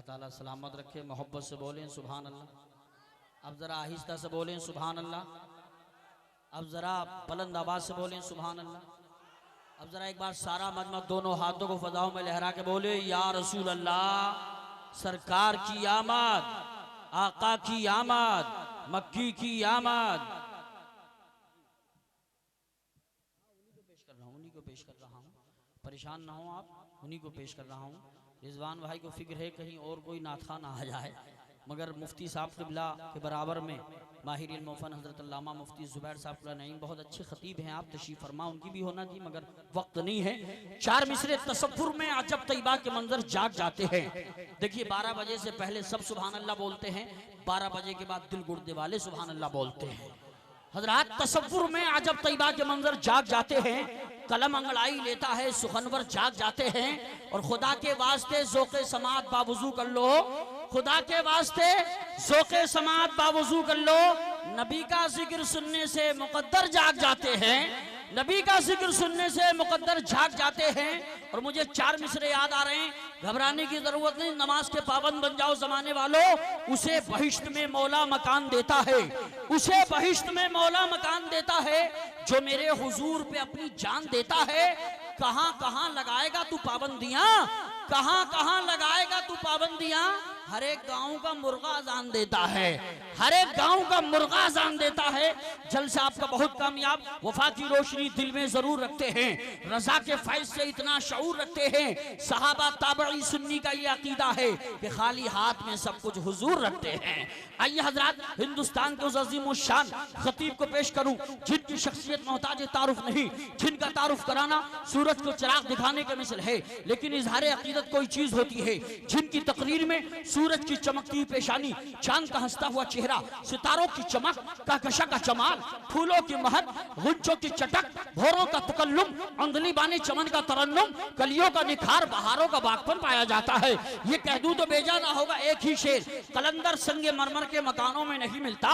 ताला सलामत रखे। मोहब्बत से बोलें सुभान अल्लाह। अब ज़रा आहिस्ता से बोलें सुभान अल्लाह। अब ज़रा बुलंद आवाज़ से बोलें सुभान अल्लाह। अब ज़रा एक बार सारा मजमा दोनों हाथों को फ़ज़ाओं में लहरा के बोले या रसूल अल्लाह। सरकार की आमद, आका की आमद, मक्की की आमद। उन्हीं को पेश कर रहा हूँ, परेशान ना हो आप, उन्हीं को पेश कर रहा हूँ। रिजवान भाई को फिक्र है कहीं और कोई नाथा ना आ जाए, मगर मुफ्ती साहब क़िबला के बराबर में माहिर इल्म फ़न हज़रत अल्लामा मुफ्ती ज़ुबैर साहब नईम बहुत अच्छे ख़तीब हैं, आप तशरीफ़ फरमा, उनकी भी होना थी मगर वक्त नहीं है। चार मिसरे तसव्वुर में अजब तैयबा के मंजर जाग जाते हैं। देखिए 12 बजे से पहले सब सुभान अल्लाह बोलते हैं, 12 बजे के बाद दिल गुर्दे वाले सुभान अल्लाह बोलते हैं। हजरात तसव्वुर में अजब तैयबा के मंजर जाग जाते हैं, कलम अंगड़ाई लेता है, सुखनवर जाग जाते हैं। और खुदा के वास्ते ज़ोक़े समात बावुज़ू कर लो, खुदा के वास्ते ज़ोक़े समात बावुज़ू कर लो। नबी का जिक्र सुनने से मुक़द्दर जाग जाते हैं, नबी का जिक्र सुनने से मुक़द्दर जाग जाते हैं। और मुझे 4 मिसरे याद आ रहे हैं, घबराने की जरूरत नहीं, नमाज के पाबंद बन जाओ जमाने वालों। उसे बहिश्त में मौला मकान देता है, उसे बहिश्त में मौला मकान देता है, जो मेरे हुजूर पे अपनी जान देता है। कहां कहां लगाएगा तू पाबंदियां, कहां कहां लगाएगा तू पाबंदियां। हर एक गांव का मुर्गा अजान देता है, हर एक गांव का मुर्गा अजान देता है। जलसा आपका बहुत कामयाब, वफा की रोशनी दिल में जरूर रखते हैं, रजा के फैज से इतना शऊर रखते हैं। सहाबा ताबई सुन्नी का ये अकीदा है कि खाली हाथ में सब कुछ हुजूर रखते हैं। आइए हजरात, हिंदुस्तान के उस अजीम शान खतीब को पेश करूं, जिनकी शख्सियत मोहताज तारुफ नहीं, जिनका तारुफ कराना सूरज को चिराग दिखाने के मिसल है, लेकिन इजहार अकीदत कोई चीज होती है। जिनकी तकरीर में सूरज की चमकती पेशानी, चांद का हंसता हुआ चेहरा, सितारों की चमक, कहकशा का जमाल, फूलों की महक, गुंजों की चटक, भोरों का तकल्लुम, अंधली बाने चमन का तरन्नुम, कलियों का निखार, बहारों का बागपन पाया जाता है। ये कह दूं तो बेजाना होगा एक ही शेर, कलंदर संगे मरमर के मकानों में नहीं मिलता,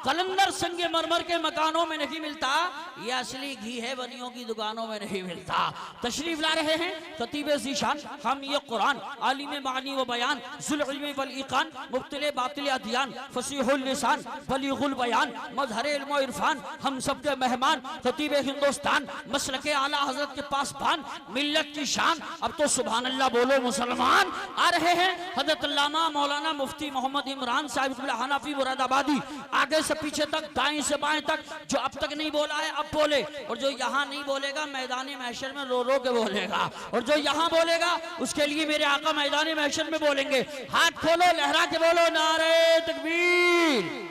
कलंदर संगे मरमर के मकानों में नहीं मिलता, ये असली घी है बनियों की दुकानों में नहीं मिलता। तशरीफ ला रहे हैं खतीब ज़ीशान, हम ये कुरान आलिम मानी व बयान, ज़ुल इल्म वल इक़ान, मुब्तिले बातिल अदियान, फसीहुल लिसान, बलीगुल बयान, मज़हर इल्म व इरफान, हम सब के मेहमान खतीब हिंदुस्तान, मसलके आला हज़रत के पासबान, मिल्लत की शान। अब तो सुभान अल्लाह बोलो मुसलमान। आ रहे हैं हज़रत अल्लामा मौलाना मुफ्ती मोहम्मद इमरान साहिब हनाफी मुरादाबादी, आगे से पीछे तक, दाएं से बाएं तक, जो अब तक नहीं बोला है अब बोले, और जो यहाँ नहीं बोलेगा मैदानी महशर में रो रो के बोलेगा, और जो यहाँ बोलेगा उसके लिए मेरे आका मैदानी महशर में बोलेंगे। हाथ खोलो, लहरा के बोलो नारे तकबीर।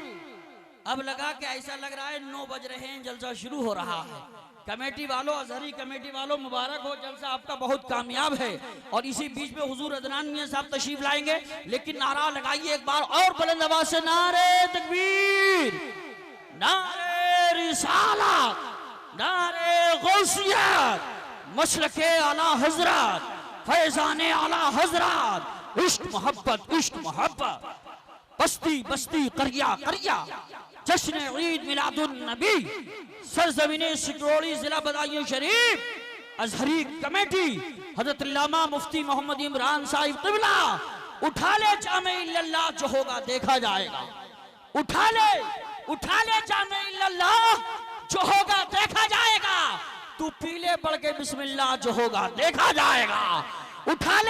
अब लगा कि ऐसा लग रहा है 9 बज रहे हैं, जलसा शुरू हो रहा है। कमेटी वालों, अजहरी कमेटी वालों, मुबारक हो, जलसा आपका बहुत कामयाब है। और इसी बीच में हुजूर अदनान मियां साहब तशरीफ लाएंगे, लेकिन नारा लगाइए एक बार और बुलंद आवाज से, नारे तकबीर, नारे रिसालत, नारे गौसियत, मसलके आला हजरत, फैजाने आला हजरत, इश्क मोहब्बत, इश्क मोहब्बत, बस्ती बस्ती, करिया करिया, जश्न ईद मिलादुन नबी, सरजमीने सिकरोड़ी, जिला बदायूं शरीफ, अजहरी कमेटी, हजरत अल्लामा मुफ्ती मोहम्मद इमरान साहिब क़िबला। उठा ले जामे इल्लल्लाह, जो होगा देखा जाएगा। उठा ले जामे इल्लल्लाह, जो होगा देखा जाएगा। तू पीले पढ़ के बिस्मिल्लाह, जो होगा देखा जाएगा। उठा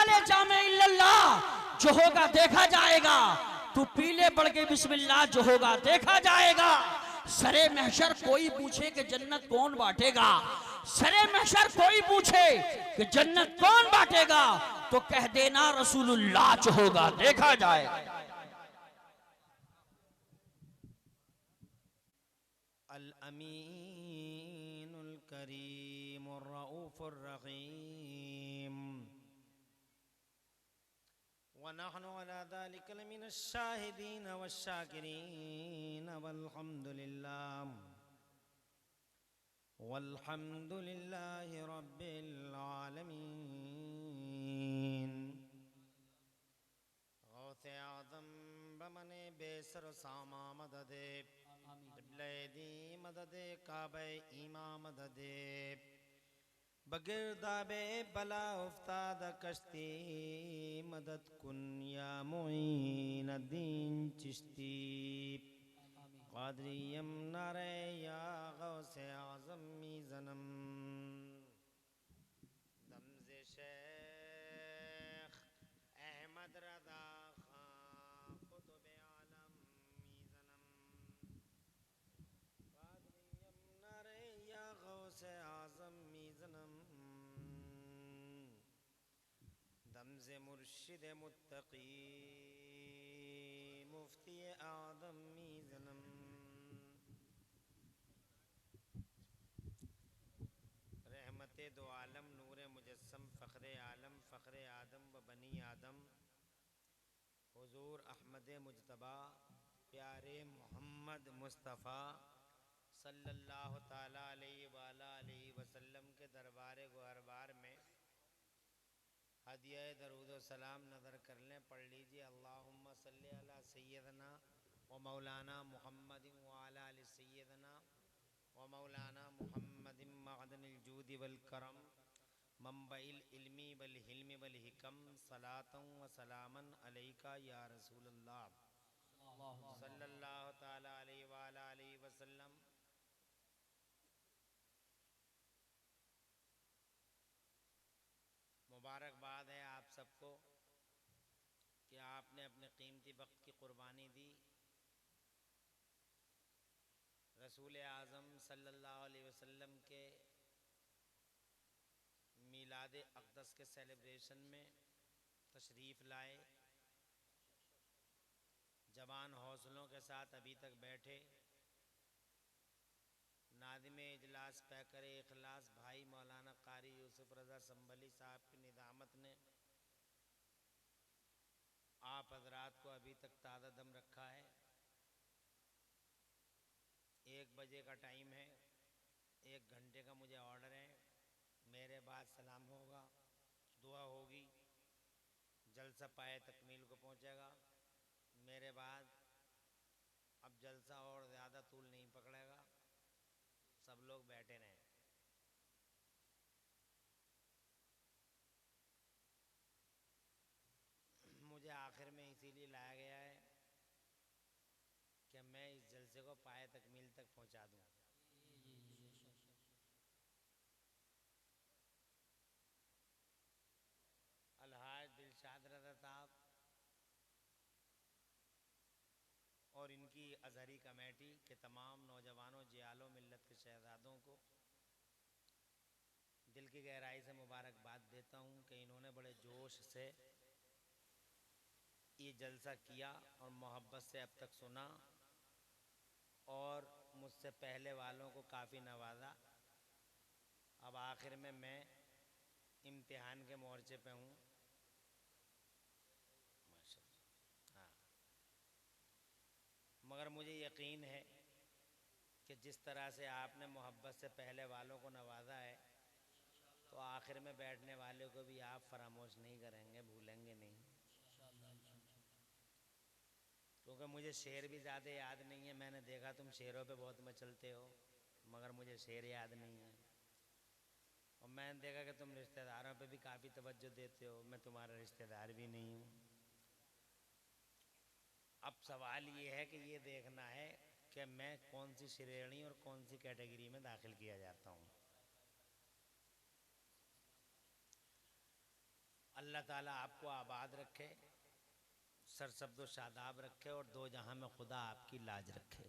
ले जामे इल्लल्लाह, जो होगा देखा जाएगा। तू पीले पढ़ के बिस्मिल्लाह, जो होगा देखा जाएगा। सरे महशर कोई पूछे कि जन्नत कौन बांटेगा, सरे महशर कोई पूछे कि जन्नत कौन बांटेगा, तो कह देना रसूलुल्लाह, जो होगा देखा जाएगा। अल अमीनुल करीमुर रऊफुर रहीम, वनहनु अला ज़ालिका लमिनश शाहिदीन वश्शाकिरीन, वल्हम्दुलिल्लाहि रब्बिल आलमीन। गौसे आज़म बमने बेसर सामा मददे, क़िबले दी मददे, काबे ईमा मददे, बगिरदाबे बला उफ्ताद कश्ती मदद कुन या मुईन दीन चिश्ती क़ादरियम नारे या गौसे आज़म मीज़नम दमज़े शेख अहमद रदा खां कुतुब आलम मीज़नम क़ादरियम नारे या गौसे आज़म मीज़नम दमज़े मुर्शिद मुत्तकी मुफ्ती आदम मीज़नम रहमत दो आलम नूर मुजस्सम फ़ख्र आलम फ़ख्र आदम व बनी आदम हुज़ूर अहमद मुजतबा प्यारे मोहम्मद मुस्तफ़ा सल्लल्लाहु ताला अलैहि वसल्लम के दरबार गुहरबार में हदिया दरूद व सलाम नज़र कर लें। पढ़ लीजिए अल्लाहुम्मा सल्ली अला सय्यदना व मौलाना मुहम्मदिन व अला आलि सय्यदना व मौलाना मुहम्मदिन मअदनिल जूदि वल करम मंबइल इल्मी वल हिल्मी वल हिकम सलातन व सलामन अलैका या रसूलल्लाह सल्लल्लाहु ताला अलैहि वसल्लम। मुबारकबाद है आप सबको कि आपने अपने कीमती वक्त की कुर्बानी दी। रसूल आज़म सल्लल्लाहु अलैहि वसल्लम के मीलाद अक़दस के सेलिब्रेशन में तशरीफ़ लाए। जवान हौसलों के साथ अभी तक बैठे। नादिम इजलास पैकर इखलास भाई मौलाना कारी यूसुफ रज़ा संभली साहब की निदामत ने आप हजरात को अभी तक ताज़ा दम रखा है। 1 बजे का टाइम है, 1 घंटे का मुझे ऑर्डर है। मेरे बाद सलाम होगा, दुआ होगी, जलसा पाए तकमील को पहुंचेगा। मेरे बाद अब जलसा और ज़्यादा तूल नहीं पकड़ेगा, सब लोग बैठे रहें। मुझे आखिर में इसीलिए लाया गया है कि मैं इस जलसे को पाए तकमील तक पहुंचा दूं। अलहाज दिलशाद रज़ा साहब और इनकी अज़हरी कमेटी के तमाम नौजवानों, जियालों, मिल्लत के शहज़ादों को दिल की गहराई से मुबारकबाद देता हूँ कि इन्होंने बड़े जोश से ये जलसा किया और मोहब्बत से अब तक सुना और मुझसे पहले वालों को काफ़ी नवाजा। अब आखिर में मैं इम्तिहान के मोर्चे पे हूँ। माशाअल्लाह। हाँ, मगर मुझे यकीन है कि जिस तरह से आपने मोहब्बत से पहले वालों को नवाजा है तो आखिर में बैठने वाले को भी आप फरामोश नहीं करेंगे, भूलेंगे नहीं। क्योंकि मुझे शेर भी ज़्यादा याद नहीं है। मैंने देखा तुम शेरों पे बहुत मचलते हो, मगर मुझे शेर याद नहीं है। और मैंने देखा कि तुम रिश्तेदारों पे भी काफ़ी तवज्जो देते हो, मैं तुम्हारा रिश्तेदार भी नहीं हूँ। अब सवाल ये है कि ये देखना है कि मैं कौन सी श्रेणी और कौन सी कैटेगरी में दाखिल किया जाता हूँ। अल्लाह ताला आपको आबाद रखे, सरसब्द शादाब रखे और दो जहां में खुदा आपकी लाज रखे।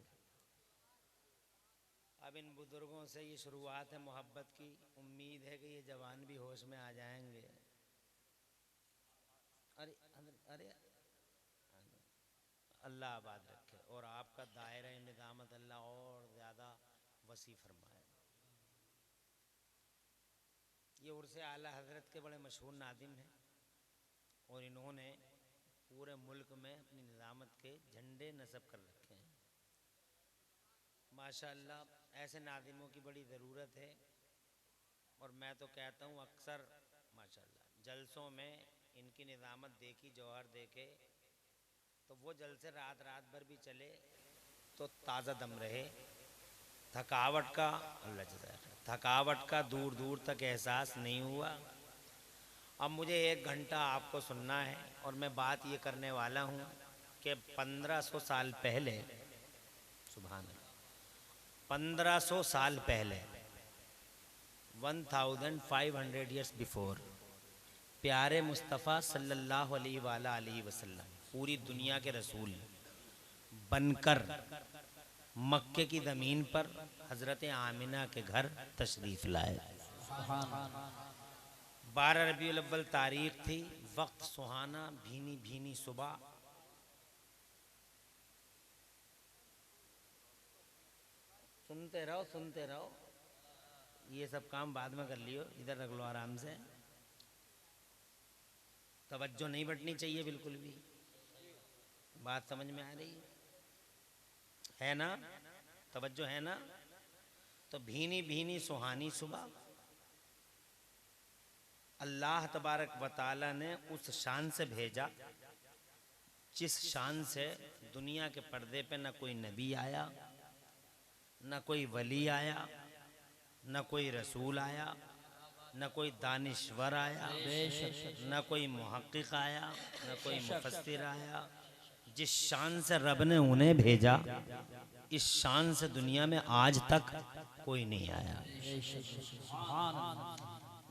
अब इन बुज़ुर्गों से ये शुरुआत है मोहब्बत की। उम्मीद है कि ये जवान भी होश में आ जाएंगे। अरे अरे अल्लाह आबाद रखे और आपका दायरा निज़ामत अल्लाह और ज़्यादा वसी फरमाए। ये उर्स आला हज़रत के बड़े मशहूर नादिम हैं और इन्होंने पूरे मुल्क में अपनी निज़ामत के झंडे नस्ब कर रखे हैं। माशाअल्लाह ऐसे नादिमों की बड़ी ज़रूरत है। और मैं तो कहता हूँ अक्सर माशाअल्लाह जलसों में इनकी निज़ामत देखी, जौहर देखे तो वो जलसे रात भर भी चले तो ताज़ा दम रहे। थकावट का दूर दूर तक एहसास नहीं हुआ। अब मुझे 1 घंटा आपको सुनना है और मैं बात ये करने वाला हूँ कि 1500 साल पहले, सुभान अल्लाह, 1500 साल पहले, 1500 ईयर्स बिफोर, प्यारे मुस्तफ़ा सल्लल्लाहु अलैहि वसल्लम पूरी दुनिया के रसूल बनकर मक्के की ज़मीन पर हज़रत आमिना के घर तशरीफ़ लाए। 12 रबीउल अव्वल तारीख थी, वक्त सुहाना, भीनी भीनी सुबह। सुनते रहो, ये सब काम बाद में कर लियो, इधर रख लो आराम से। तवज्जो नहीं बटनी चाहिए बिल्कुल भी। बात समझ में आ रही है ना? तवज्जो है ना? तो भीनी भीनी सुहानी सुबह अल्लाह तबारक व तआला ने उस शान से भेजा जिस शान से दुनिया के पर्दे पे न कोई नबी आया, न कोई वली आया, न कोई रसूल आया, न कोई दानिश्वर आया, न कोई मुहक्किक आया, न कोई मुफस्सिर आया। जिस शान से रब ने उन्हें भेजा, इस शान से दुनिया में आज तक कोई नहीं आया।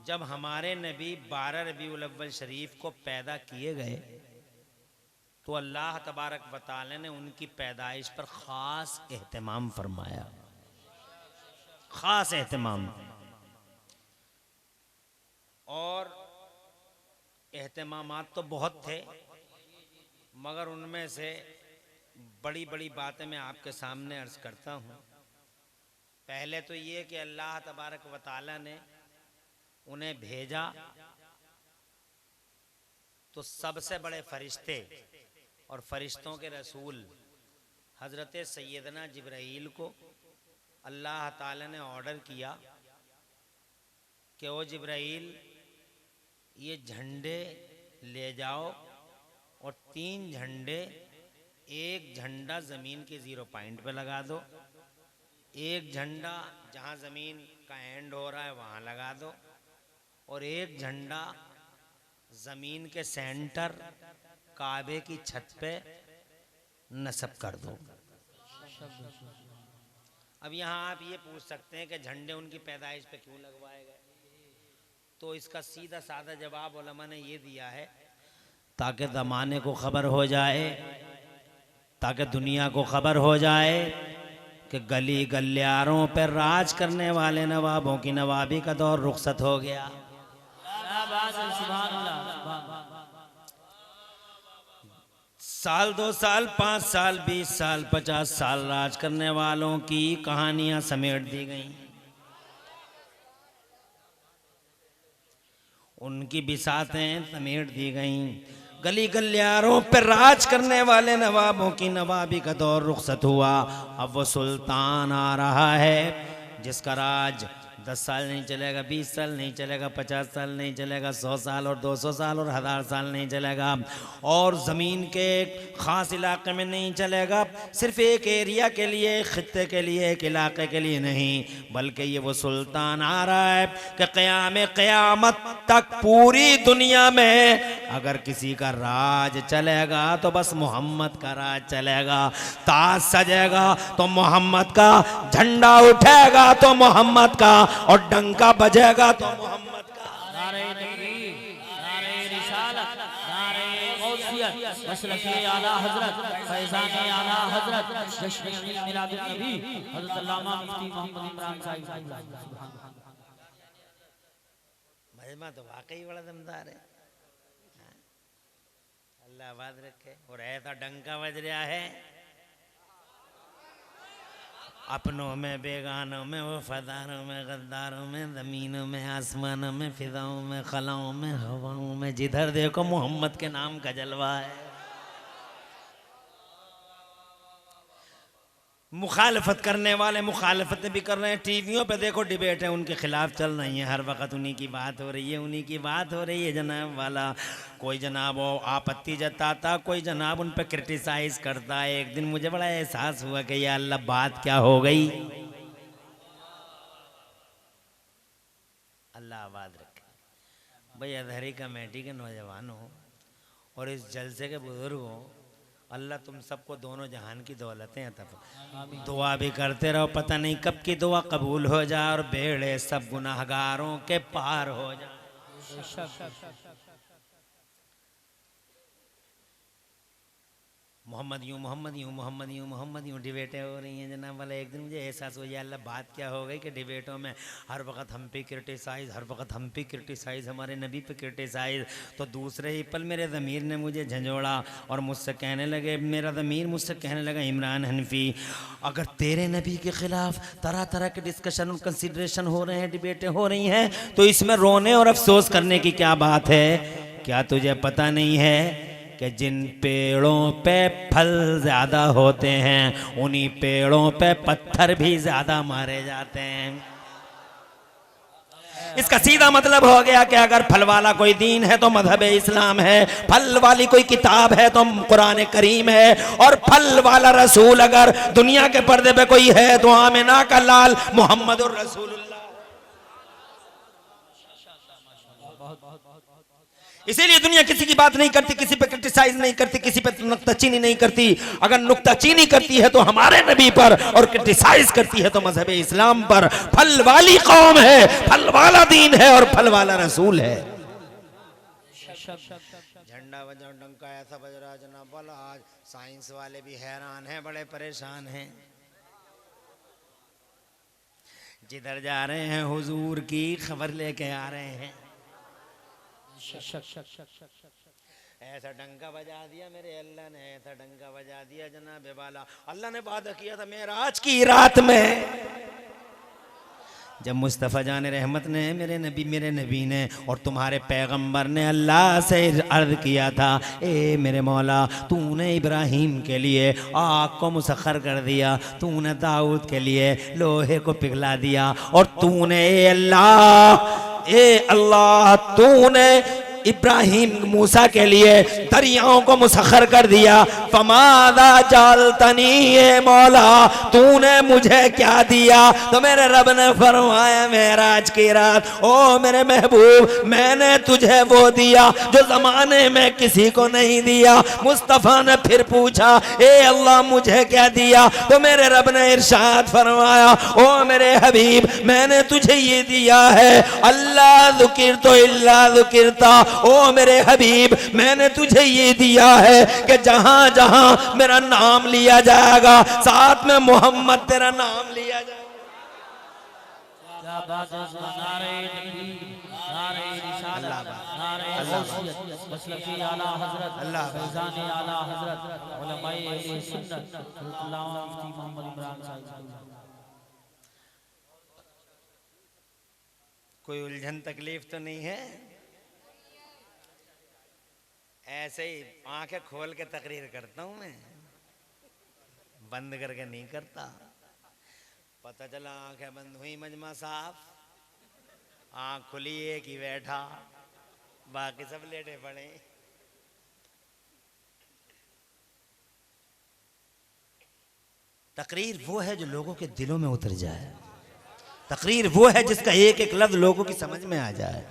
जब हमारे नबी 12 रबीउल अव्वल शरीफ को पैदा किए गए तो अल्लाह तबारक व तआला ने उनकी पैदाइश पर ख़ास एहतमाम फरमाया, ख़ास एहतमाम। और एहतमामात तो बहुत थे, मगर उनमें से बड़ी बड़ी बातें मैं आपके सामने अर्ज़ करता हूँ। पहले तो ये कि अल्लाह तबारक व तआला ने उन्हें भेजा तो सबसे बड़े फरिश्ते और फरिश्तों के रसूल हज़रत सैयदना जिब्राईल को अल्लाह ताला ने ऑर्डर किया कि ओ जिब्राईल, ये झंडे ले जाओ और 3 झंडे, एक झंडा ज़मीन के 0 पॉइंट पे लगा दो, एक झंडा जहाँ ज़मीन का एंड हो रहा है वहाँ लगा दो, और एक झंडा ज़मीन के सेंटर काबे की छत पे नस्ब कर दो। अब यहाँ आप ये पूछ सकते हैं कि झंडे उनकी पैदाइश पे क्यों लगवाए गए? तो इसका सीधा साधा जवाब उलमा ने ये दिया है ताकि ज़माने को ख़बर हो जाए, ताकि दुनिया को ख़बर हो जाए कि गली गलियारों पर राज करने वाले नवाबों की नवाबी का दौर रुखसत हो गया। साल 2 साल 5 साल 20 साल 50 साल राज करने वालों की कहानियां समेट दी गईं, उनकी बिसातें समेट दी गईं। गली गलियारों पर राज करने वाले नवाबों की नवाबी का दौर रुखसत हुआ। अब वो सुल्तान आ रहा है जिसका राज 10 साल नहीं चलेगा, 20 साल नहीं चलेगा, 50 साल नहीं चलेगा, 100 साल और 200 साल और 1000 साल नहीं चलेगा, और ज़मीन के ख़ास इलाके में नहीं चलेगा। सिर्फ एक एरिया के लिए, एक खित्ते के लिए, एक इलाके के लिए नहीं, बल्कि ये वो सुल्तान आ रहा है कि क़यामत तक पूरी दुनिया में अगर किसी का राज चलेगा तो बस मोहम्मद का राज चलेगा। ताज सजेगा तो मोहम्मद का, झंडा उठेगा तो मोहम्मद का, और डंका बजेगा तो मोहम्मद का। नारे तकबीर, नारे रिसालत, नारे गौसियत, मसलके आला हजरत, फैज़ाने आला हजरत, जश्न अमीर मिलादुन नबी हज़रत अल्लामा मुफ्ती मोहम्मद इमरान साहिब। मजमा तो वाकई बड़ा दमदार है, अल्लाह आबाद रखे। और ऐसा डंका बज रहा है, अपनों में, बेगानों में, वफादारों में, गद्दारों में, ज़मीनों में, आसमानों में, फिजाओं में, खलाओं में, हवाओं में, जिधर देखो मोहम्मद के नाम का जलवा है। मुखालफत करने वाले मुखालफतें भी कर रहे हैं, टीवियों पे देखो डिबेट है उनके खिलाफ चल रही है, हर वक्त उन्हीं की बात हो रही है, उन्हीं की बात हो रही है जनाब वाला। कोई जनाब वो आपत्ति जताता, कोई जनाब उन पे क्रिटिसाइज करता है। एक दिन मुझे बड़ा एहसास हुआ कि या अल्लाह बात क्या हो गई। आबाद रखे। भाई अधहरी कमेटी के नौजवान हो और इस जलसे के बुजुर्ग हो, अल्लाह तुम सबको दोनों जहान की दौलतें अता फरमाए। दुआ भी करते रहो, पता नहीं कब की दुआ कबूल हो जाए और बेड़े सब गुनाहगारों के पार हो जाए। मोहम्मद यूं मोहम्मद यूं मोहम्मद यूं मोहम्मद यूं डिबेटें हो रही हैं जनाब वाला। एक दिन मुझे एहसास हो, अल्लाह बात क्या हो गई कि डिबेटों में हर वक्त हम पे क्रिटिसाइज, हर वक्त हम पे क्रिटिसाइज, हमारे नबी पे क्रिटिसाइज। तो दूसरे ही पल मेरे ज़मीर ने मुझे झंझोड़ा और मुझसे कहने लगे, मेरा ज़मीर मुझसे कहने लगा, इमरान हनफी अगर तेरे नबी के ख़िलाफ़ तरह तरह के डिस्कशन और कंसिडरेशन हो रहे हैं, डिबेटें हो रही हैं, तो इसमें रोने और अफसोस करने की क्या बात है? क्या तुझे पता नहीं है कि जिन पेड़ों पे फल ज्यादा होते हैं उन्हीं पेड़ों पे पत्थर भी ज्यादा मारे जाते हैं। इसका सीधा मतलब हो गया कि अगर फल वाला कोई दीन है तो मजहब इस्लाम है, फल वाली कोई किताब है तो कुरान करीम है, और फल वाला रसूल अगर दुनिया के पर्दे पे कोई है तो आमिना का लाल मोहम्मदुर रसूलुल्लाह। इसीलिए दुनिया किसी की बात नहीं करती, किसी पे क्रिटिसाइज नहीं करती, किसी पे नुक्ताचीनी नहीं करती। अगर नुक्ताचीनी करती है तो हमारे नबी पर, और क्रिटिसाइज करती है तो मजहब इस्लाम पर। फल वाली कौम है, फल वाला दीन है और फल वाला रसूल है। झंडा बजा डंका ऐसा बज रहा जनाब वाला, आज साइंस वाले भी हैरान हैं, बड़े परेशान हैं। जिधर जा रहे हैं हुजूर की खबर लेके आ रहे हैं। ऐसा डंका बजा दिया मेरे अल्लाह ने, ऐसा डंका बजा दिया जनाब वाला। अल्लाह ने वादा किया था मेराज की रात में, जब मुस्तफ़ा जान रहमत ने मेरे नबी ने और तुम्हारे पैगंबर ने अल्लाह से अर्ज किया था, ए मेरे मौला तूने इब्राहीम के लिए आग को मुसख्खर कर दिया, तूने दाऊद के लिए लोहे को पिघला दिया, और तूने अल्लाह तूने इब्राहिम मूसा के लिए दरियाओं को मुसख्खर कर दिया। फमादा जालतनी ए मौला तूने मुझे क्या दिया? तो मेरे रब ने फरमाया मेराज की रात, ओ मेरे महबूब मैंने तुझे वो दिया जो जमाने में किसी को नहीं दिया। मुस्तफ़ा ने फिर पूछा ए अल्लाह मुझे क्या दिया? तो मेरे रब ने इरशाद फरमाया ओ मेरे हबीब मैंने तुझे ये दिया है, अल्लाह ज़ुकिर तो इल्ला ज़ुकिरता। ओ मेरे हबीब मैंने तुझे ये दिया है कि जहां जहां मेरा नाम लिया जाएगा साथ में मोहम्मद तेरा नाम लिया जाएगा। कोई उलझन तकलीफ तो नहीं है? ऐसे ही आंखें खोल के तकरीर करता हूं मैं, बंद करके नहीं करता। पता चला आंखें बंद हुई मजमा साहब, आंख खुली एक ही बैठा, बाकी सब लेटे पड़े। तकरीर वो है जो लोगों के दिलों में उतर जाए, तकरीर वो है जिसका एक एक लफ्ज लोगों की समझ में आ जाए।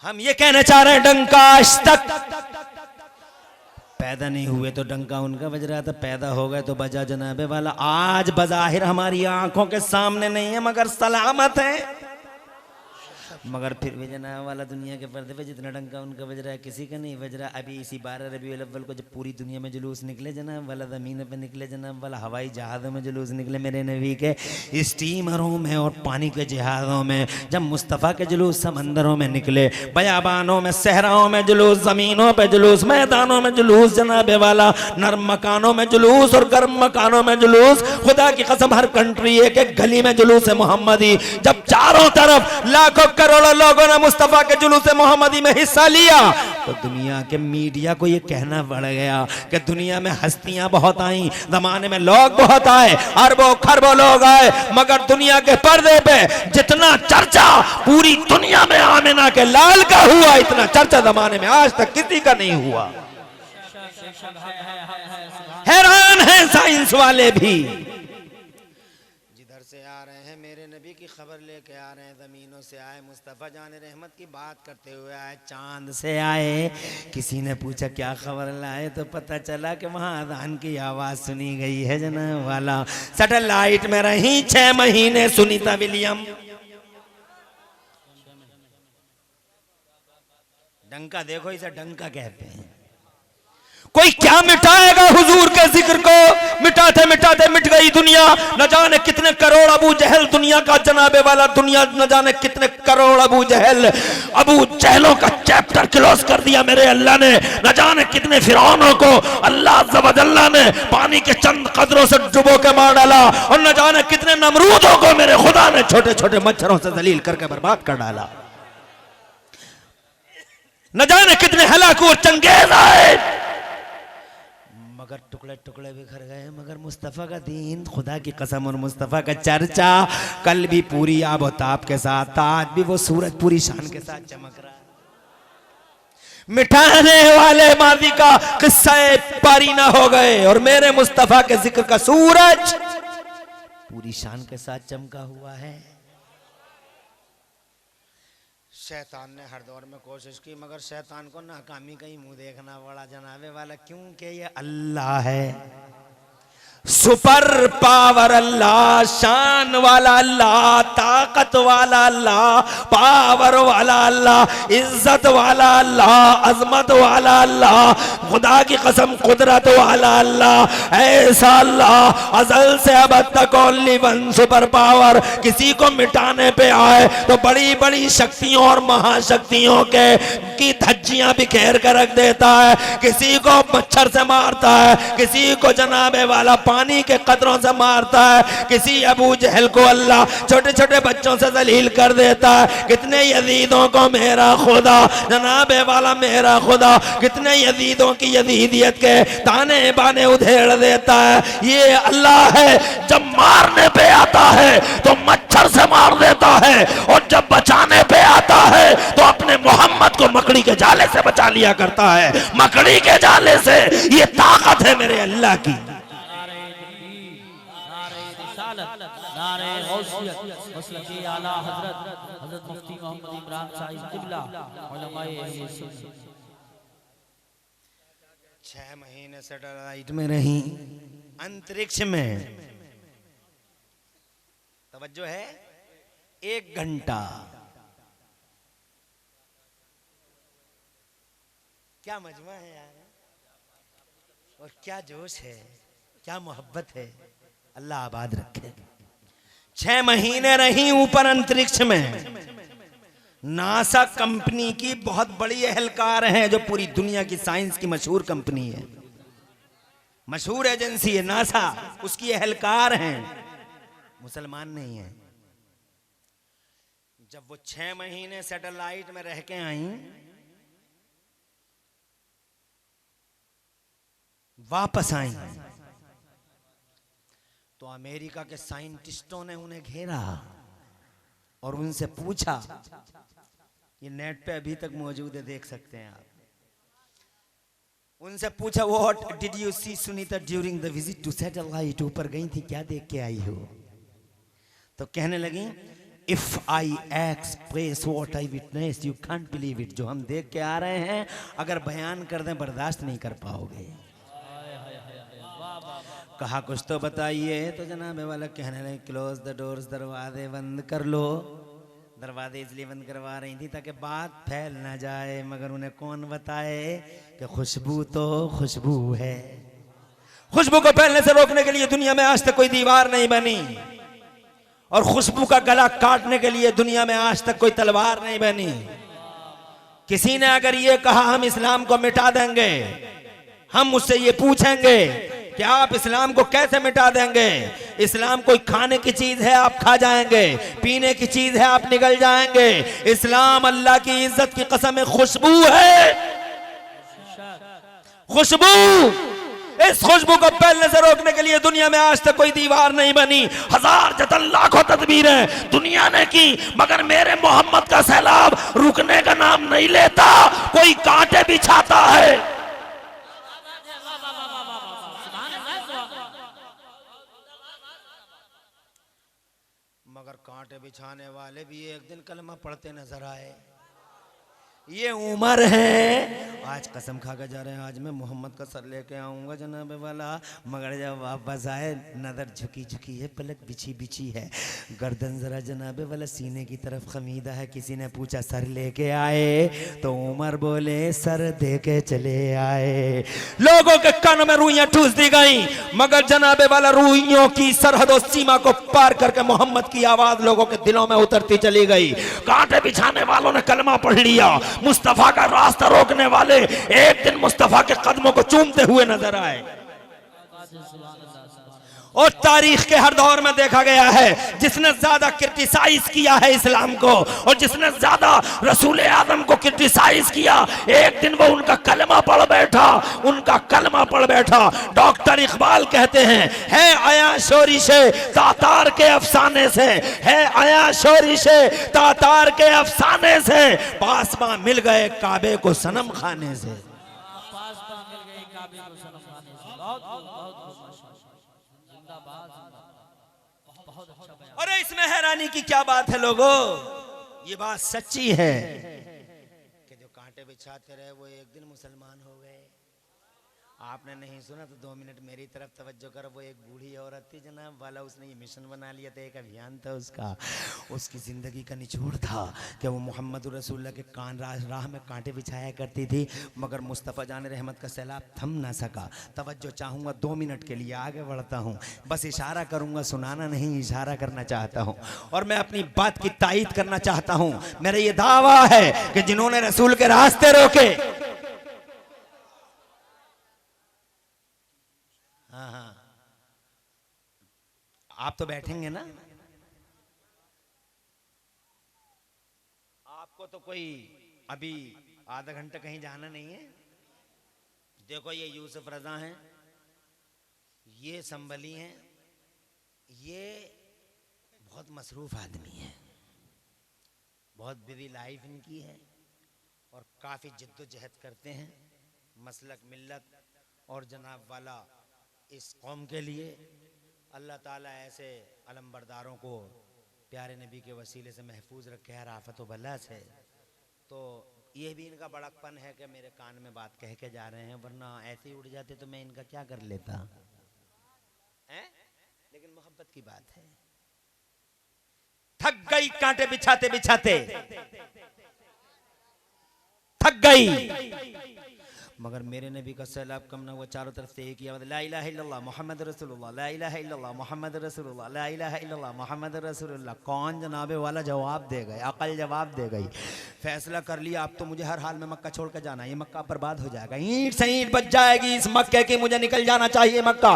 हम ये कहना चाह रहे हैं डंका आज तक पैदा नहीं हुए तो डंका उनका बज रहा था, पैदा हो गए तो बजा जनाबे वाला। आज बज़ाहिर हमारी आंखों के सामने नहीं है मगर सलामत है, मगर फिर भी जनाब वाला दुनिया के पर्दे पे जितना डंका उनका बज रहा है किसी का नहीं बज रहा। अभी इसी 12 रबीउल अव्वल को जब पूरी दुनिया में जुलूस निकले जनाब वाला, ज़मीन पे निकले जनाब वाला, हवाई जहाज़ों में जुलूस निकले मेरे नबी के, स्टीमरों में और पानी के जहाज़ों में, जब मुस्तफ़ा के जुलूस समंदरों में निकले, बयाबानों में, सहराओं में जुलूस, ज़मीनों पर जुलूस, मैदानों में जुलूस जनाब वाला, नर्म मकानों में जुलूस और गर्म मकानों में जुलूस। खुदा की कसम हर कंट्री एक एक गली में जुलूस मोहम्मदी। जब चारों तरफ लाखों करोड़ों लोगों ने मुस्तफा के जुलूस मोहम्मदी में हिस्सा लिया तो दुनिया के मीडिया को यह कहना पड़ गया कि दुनिया में हस्तियां बहुत आई, जमाने में लोग बहुत आए, अरबों खरबों लोग आए, मगर दुनिया के पर्दे पे जितना चर्चा पूरी दुनिया में आमिना के लाल का हुआ, इतना चर्चा जमाने में आज तक किसी का नहीं हुआ। हैरान है साइंस वाले भी। जिधर घर से आ रहे हैं, मेरे नबी की खबर लेके आ रहे हैं, ज़मीनों से आए, मुस्तफ़ा जान रहमत की बात करते हुए आए, चांद से आए। किसी ने पूछा क्या खबर लाए, तो पता चला कि वहाँ अज़ान की आवाज़ सुनी गई है जनाब वाला। सैटेलाइट में रही 6 महीने सुनीता विलियम। डंका देखो, इसे डंका कहते हैं। कोई क्या मिटाएगा हुजूर के जिक्र को, मिटाते मिटाते मिट गई दुनिया। न जाने कितने करोड़ अबू जहल दुनिया का जनाबे वाला, दुनिया न जाने कितने करोड़ अबू जहलों का चैप्टर क्लोज कर दिया मेरे अल्लाह ने। न जाने कितने फिरौनों को अल्लाह अज़्ज़ व जल्ला ने पानी के चंद कदरों से डुबो के मार डाला, और न जाने कितने नमरूदों को मेरे खुदा ने छोटे छोटे मच्छरों से जलील करके बर्बाद कर डाला। न जाने कितने हलाकू और चंगेज आए, मगर टुकड़े टुकड़े बिखर गए। मगर मुस्तफ़ा का दीन, खुदा की कसम, और मुस्तफ़ा का चर्चा कल भी पूरी आबोताब के साथ था, आज भी वो सूरज पूरी शान के साथ चमक रहा है। मिटाने वाले मादी का किस्सा पारी ना हो गए, और मेरे मुस्तफ़ा के जिक्र का सूरज पूरी शान के साथ चमका हुआ है। शैतान ने हर दौर में कोशिश की, मगर शैतान को नाकामी का ही मुंह देखना पड़ा जनाबे वाला, क्योंकि ये अल्लाह है, सुपर पावर अल्लाह, शान वाला अल्लाह, ताकत वाला अल्लाह, पावर वाला अल्लाह, इज्जत वाला अल्लाह, अजमत वाला अल्लाह, खुदा की कसम कुदरत वाला अल्लाह, ऐसा अल्लाह अज़ल से अब तक ओनली वन सुपर पावर। किसी को मिटाने पे आए तो बड़ी बड़ी शक्तियों और महाशक्तियों के की धज्जियां बिखेर कर रख देता है। किसी को मच्छर से मारता है, किसी को जनाबे वाला पानी के कतरों से मारता है, किसी अबू जहल को अल्लाह छोटे छोटे बच्चों से जलील कर देता है। कितने यजीदों को मेरा खुदा जनाबे वाला मेरा खुदा कितने यजीदों की यजीदियत के ताने बाने उधेड़ देता है। ये अल्लाह है, जब मारने पे आता है तो मच्छर से मार देता है, और जब बचाने पे आता है तो अपने मोहम्मद को मकड़ी के जाले से बचा लिया करता है। मकड़ी के जाले से ये ताकत है मेरे अल्लाह की। आला हजरत मुफ्ती मोहम्मद इमरान साहिब क़िबला उलमाए अहले सुन्नत 6 महीने सैटेलाइट में रही, अंतरिक्ष में। तवज्जो है, 1 घंटा। क्या मजमा है यार, और क्या जोश है, क्या मोहब्बत है। अल्लाह आबाद रखे। 6 महीने रही ऊपर अंतरिक्ष में। नासा कंपनी की बहुत बड़ी एहलकार है, जो पूरी दुनिया की साइंस की मशहूर कंपनी है, मशहूर एजेंसी है नासा, उसकी एहलकार हैं, मुसलमान नहीं है। जब वो 6 महीने सैटेलाइट में रह के आई, वापस आई, तो अमेरिका के साइंटिस्टों ने उन्हें घेरा और उनसे पूछा, ये नेट पे अभी तक मौजूद है, देख सकते हैं आप। उनसे पूछा, what did you see Sunita during the visit to satellite, ऊपर गई थी, क्या देख के आई हो? तो कहने लगी, if I express what I witness you can't believe it. जो हम देख के आ रहे हैं, अगर बयान कर दें बर्दाश्त नहीं कर पाओगे। कहा कुछ तो बताइए, तो जनाबे वाला कहने लगे, क्लोज द डोर्स, दरवाजे बंद कर लो। दरवाजे इसलिए बंद करवा रही थी ताकि बात फैल ना जाए, मगर उन्हें कौन बताए कि खुशबू तो खुशबू है। खुशबू को फैलने से रोकने के लिए दुनिया में आज तक कोई दीवार नहीं बनी, और खुशबू का गला काटने के लिए दुनिया में आज तक कोई तलवार नहीं बनी। किसी ने अगर ये कहा हम इस्लाम को मिटा देंगे, हम उससे ये पूछेंगे कि आप इस्लाम को कैसे मिटा देंगे? इस्लाम कोई खाने की चीज है, आप खा जाएंगे, पीने की चीज है, आप निगल जाएंगे। इस्लाम अल्लाह की इज्जत की कसम खुशबू है, खुशबू। इस खुशबू को फैलने से रोकने के लिए दुनिया में आज तक कोई दीवार नहीं बनी। हजार जतन लाखों तदबीरें दुनिया ने की, मगर मेरे मोहम्मद का सैलाब रुकने का नाम नहीं लेता। कोई कांटे बिछाता है, मगर कांटे बिछाने वाले भी एक दिन कलमा पढ़ते नजर आए। ये उम्र है, आज कसम खा कर जा रहे हैं, आज मैं मोहम्मद का सर लेके आऊँगा जनाब वाला। मगर जब वापस आए नज़र झुकी झुकी है, पलक बिछी बिछी है, गर्दन ज़रा जनाब वाला सीने की तरफ खमीदा है। किसी ने पूछा सर लेके आए, तो उमर बोले सर दे के चले आए। लोगों के कान में रुइयां ठूस दी गई, मगर जनाब वाला रुइयों की सरहद और सीमा को पार करके मोहम्मद की आवाज़ लोगों के दिलों में उतरती चली गई। कांटे बिछाने वालों ने कलमा पढ़ लिया, मुस्तफा का रास्ता रोकने वाले एक दिन मुस्तफा के कदमों को चूमते हुए नजर आए। और तारीख के हर दौर में देखा गया है, जिसने ज्यादा क्रिटिसाइज किया है इस्लाम को और जिसने ज्यादा रसूल आदम को क्रिटिसाइज किया, एक दिन वो उनका कलमा पढ़ बैठा, उनका कलमा पढ़ बैठा। डॉक्टर इकबाल कहते हैं, है आया शोरिश तातार के अफसाने से, है आया शोरिश तातार के अफसाने से, पासबा मिल गए काबे को सनम खाने से। अरे इसमें हैरानी की क्या बात है लोगों, ये बात सच्ची है कि जो कांटे बिछाते रहे वो एक दिन मुसलमान हो गए। आपने नहीं सुना तो 2 मिनट मेरी तरफ तवज्जो करो। वो एक बूढ़ी औरत थी जनाब वाला, उसने ये मिशन बना लिया था, एक अभियान था उसका। उसकी ज़िंदगी का निचोड़ था कि वो मोहम्मद रसूलुल्लाह के राह में कांटे बिछाया करती थी, मगर मुस्तफ़ा जान रहमत का सैलाब थम ना सका। तवज्जो चाहूँगा, 2 मिनट के लिए आगे बढ़ता हूँ, बस इशारा करूँगा, सुनाना नहीं, इशारा करना चाहता हूँ और मैं अपनी बात की तायीद करना चाहता हूँ। मेरा ये दावा है कि जिन्होंने रसूल के रास्ते रोके, हाँ, आप तो बैठेंगे ना, आपको तो कोई अभी आधा घंटा कहीं जाना नहीं है। देखो ये यूसुफ रजा हैं, ये संभली हैं, ये बहुत मसरूफ आदमी है, बहुत बिजी लाइफ इनकी है और काफ़ी जिद्दोजहद करते हैं मसलक मिल्लत और जनाब वाला इस कौम के लिए। अल्लाह ताला ऐसे अलमबरदारों को प्यारे नबी के वसीले से महफूज रखे हर आफत व बला से। तो ये भी इनका बड़कपन है कि मेरे कान में बात कह के जा रहे हैं, वरना ऐसे ही उड़ जाते तो मैं इनका क्या कर लेता है। लेकिन मोहब्बत की बात है। थक गई कांटे बिछाते बिछाते, थक गई, मगर मेरे नबी का सैलाब कम ना हुआ। चारों तरफ से एक ही आवाज़, ला इलाहा इल्लल्लाह मोहम्मद रसूलुल्लाह, ला इलाहा इल्लल्लाह मोहम्मद रसूलुल्लाह, ला इलाहा इल्लल्लाह मोहम्मद रसूलुल्लाह। कौन जनाबे वाला जवाब दे गए, अकल जवाब दे गई। फैसला कर लिया, अब तो मुझे हर हाल में मक्का छोड़ कर जाना, ये मक्का बर्बाद हो जाएगा, ईंट से ईंट बच जाएगी इस मक्के की, मुझे निकल जाना चाहिए मक्का।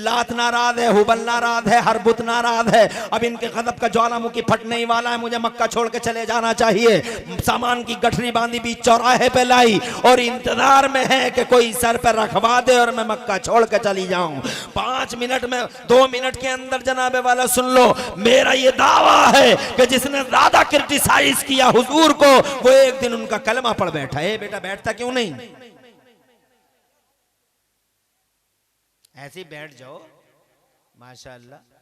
लात नाराज है, हुबल नाराज है, हर बुत नाराज है, अब इनके गज़ब का ज्वालामुखी फटने ही वाला है, मुझे मक्का छोड़ के चले जाना चाहिए। सामान की गठरी बांधी बीच चौराहे पे लाई और इंतजार में है कि कोई सर पर रखवा दे और मैं मक्का छोड़ के चली जाऊं। 5 मिनट में, 2 मिनट के अंदर जनाबे वाला सुन लो, मेरा ये दावा है कि जिसने ज्यादा क्रिटिसाइज किया हुजूर को, वो एक दिन उनका कलमा पढ़ बैठा है। बेटा बैठता क्यों नहीं, ऐसे ही बैठ जाओ माशाअल्लाह।